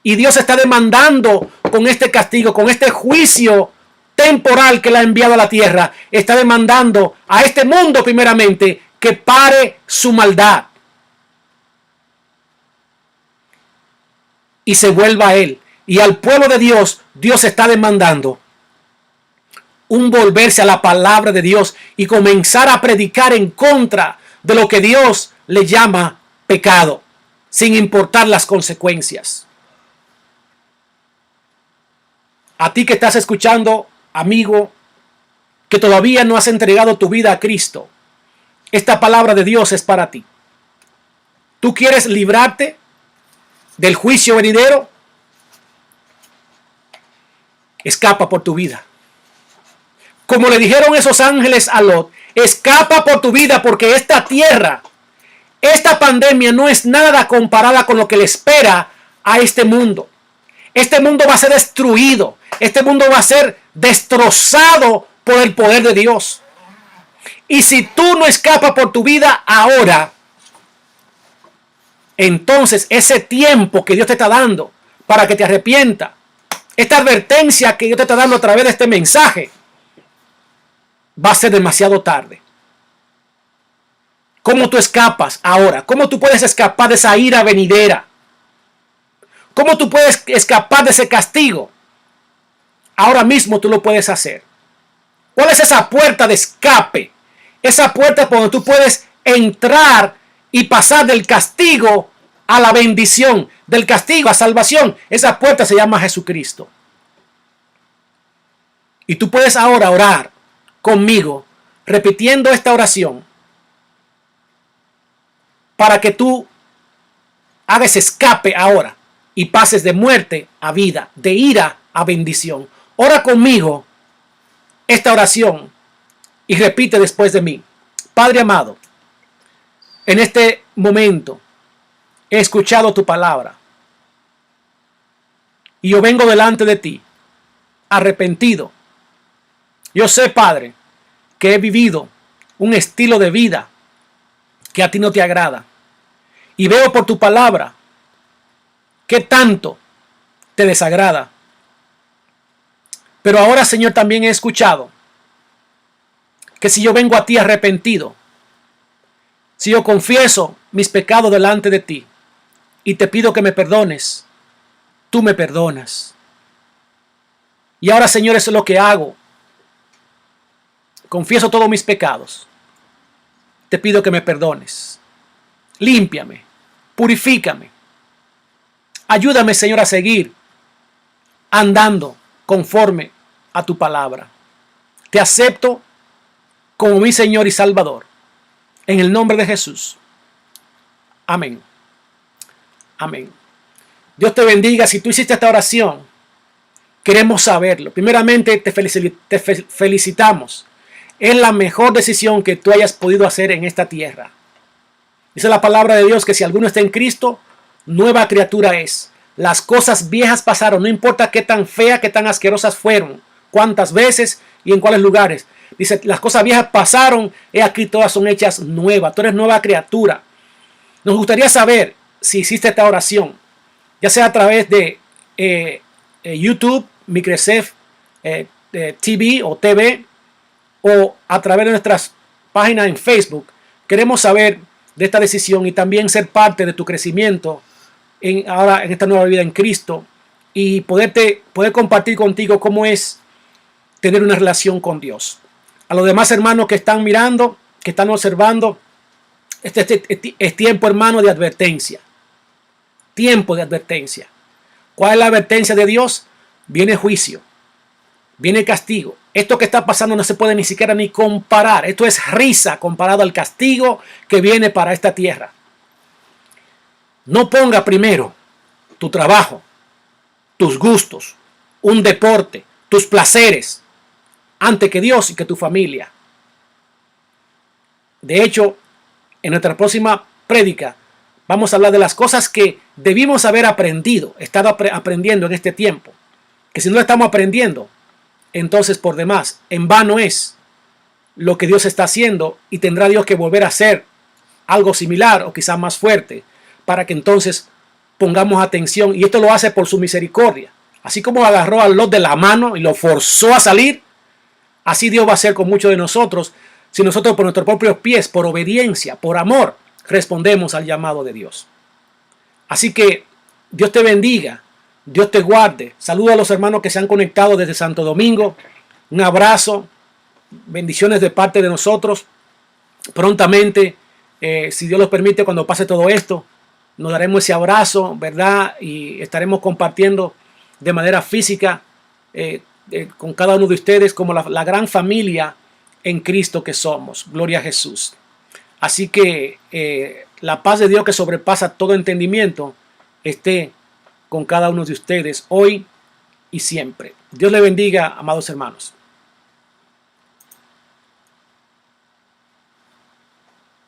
Y Dios está demandando con este castigo, con este juicio temporal que le ha enviado a la tierra, está demandando a este mundo primeramente que pare su maldad y se vuelva a Él. Y al pueblo de Dios, Dios está demandando un volverse a la palabra de Dios y comenzar a predicar en contra de lo que Dios le llama pecado, sin importar las consecuencias. A ti que estás escuchando, amigo, que todavía no has entregado tu vida a Cristo, esta palabra de Dios es para ti. ¿Tú quieres librarte del juicio venidero? Escapa por tu vida. Como le dijeron esos ángeles a Lot, escapa por tu vida porque esta tierra, esta pandemia no es nada comparada con lo que le espera a este mundo. Este mundo va a ser destruido. Este mundo va a ser destrozado por el poder de Dios. Y si tú no escapas por tu vida ahora, entonces ese tiempo que Dios te está dando para que te arrepientas, esta advertencia que Dios te está dando a través de este mensaje, va a ser demasiado tarde. ¿Cómo tú escapas ahora? ¿Cómo tú puedes escapar de esa ira venidera? ¿Cómo tú puedes escapar de ese castigo? Ahora mismo tú lo puedes hacer. ¿Cuál es esa puerta de escape? Esa puerta por donde tú puedes entrar y pasar del castigo a la bendición, del castigo a salvación. Esa puerta se llama Jesucristo. Y tú puedes ahora orar conmigo, repitiendo esta oración, para que tú hagas escape ahora y pases de muerte a vida, de ira a bendición. Ora conmigo esta oración y repite después de mí. Padre amado, en este momento he escuchado tu palabra y yo vengo delante de ti arrepentido. Yo sé, Padre, que he vivido un estilo de vida que a ti no te agrada. Y veo por tu palabra que tanto te desagrada. Pero ahora, Señor, también he escuchado que si yo vengo a ti arrepentido, si yo confieso mis pecados delante de ti y te pido que me perdones, tú me perdonas. Y ahora, Señor, eso es lo que hago. Confieso todos mis pecados. Te pido que me perdones. Límpiame. Purifícame. Ayúdame, Señor, a seguir andando conforme a tu palabra. Te acepto como mi Señor y Salvador. En el nombre de Jesús. Amén. Amén. Dios te bendiga. Si tú hiciste esta oración, queremos saberlo. Primeramente, te felicitamos. Es la mejor decisión que tú hayas podido hacer en esta tierra. Dice la palabra de Dios que si alguno está en Cristo, nueva criatura es. Las cosas viejas pasaron, no importa qué tan feas, qué tan asquerosas fueron, cuántas veces y en cuáles lugares. Dice, las cosas viejas pasaron, y aquí todas son hechas nuevas. Tú eres nueva criatura. Nos gustaría saber si hiciste esta oración, ya sea a través de YouTube, Micresef TV o TV, o a través de nuestras páginas en Facebook. Queremos saber de esta decisión y también ser parte de tu crecimiento ahora en esta nueva vida en Cristo y poder compartir contigo cómo es tener una relación con Dios. A los demás hermanos que están mirando, que están observando, este es tiempo, hermano, de advertencia. Tiempo de advertencia. ¿Cuál es la advertencia de Dios? Viene juicio, viene castigo. Esto que está pasando no se puede ni siquiera ni comparar. Esto es risa comparado al castigo que viene para esta tierra. No ponga primero tu trabajo, tus gustos, un deporte, tus placeres, antes que Dios y que tu familia. De hecho, en nuestra próxima prédica Vamos a hablar de las cosas que debimos haber aprendido, estado aprendiendo en este tiempo. Que si no lo estamos aprendiendo, entonces por demás, en vano es lo que Dios está haciendo y tendrá Dios que volver a hacer algo similar o quizás más fuerte para que entonces pongamos atención. Y esto lo hace por su misericordia. Así como agarró a Lot de la mano y lo forzó a salir, así Dios va a hacer con muchos de nosotros si nosotros por nuestros propios pies, por obediencia, por amor, respondemos al llamado de Dios. Así que Dios te bendiga, Dios te guarde. Saludo a los hermanos que se han conectado desde Santo Domingo. Un abrazo, bendiciones de parte de nosotros. Prontamente, si Dios lo permite, cuando pase todo esto, nos daremos ese abrazo, ¿verdad? Y estaremos compartiendo de manera física con cada uno de ustedes como la gran familia en Cristo que somos. Gloria a Jesús. Así que la paz de Dios que sobrepasa todo entendimiento esté con cada uno de ustedes hoy y siempre. Dios le bendiga, amados hermanos.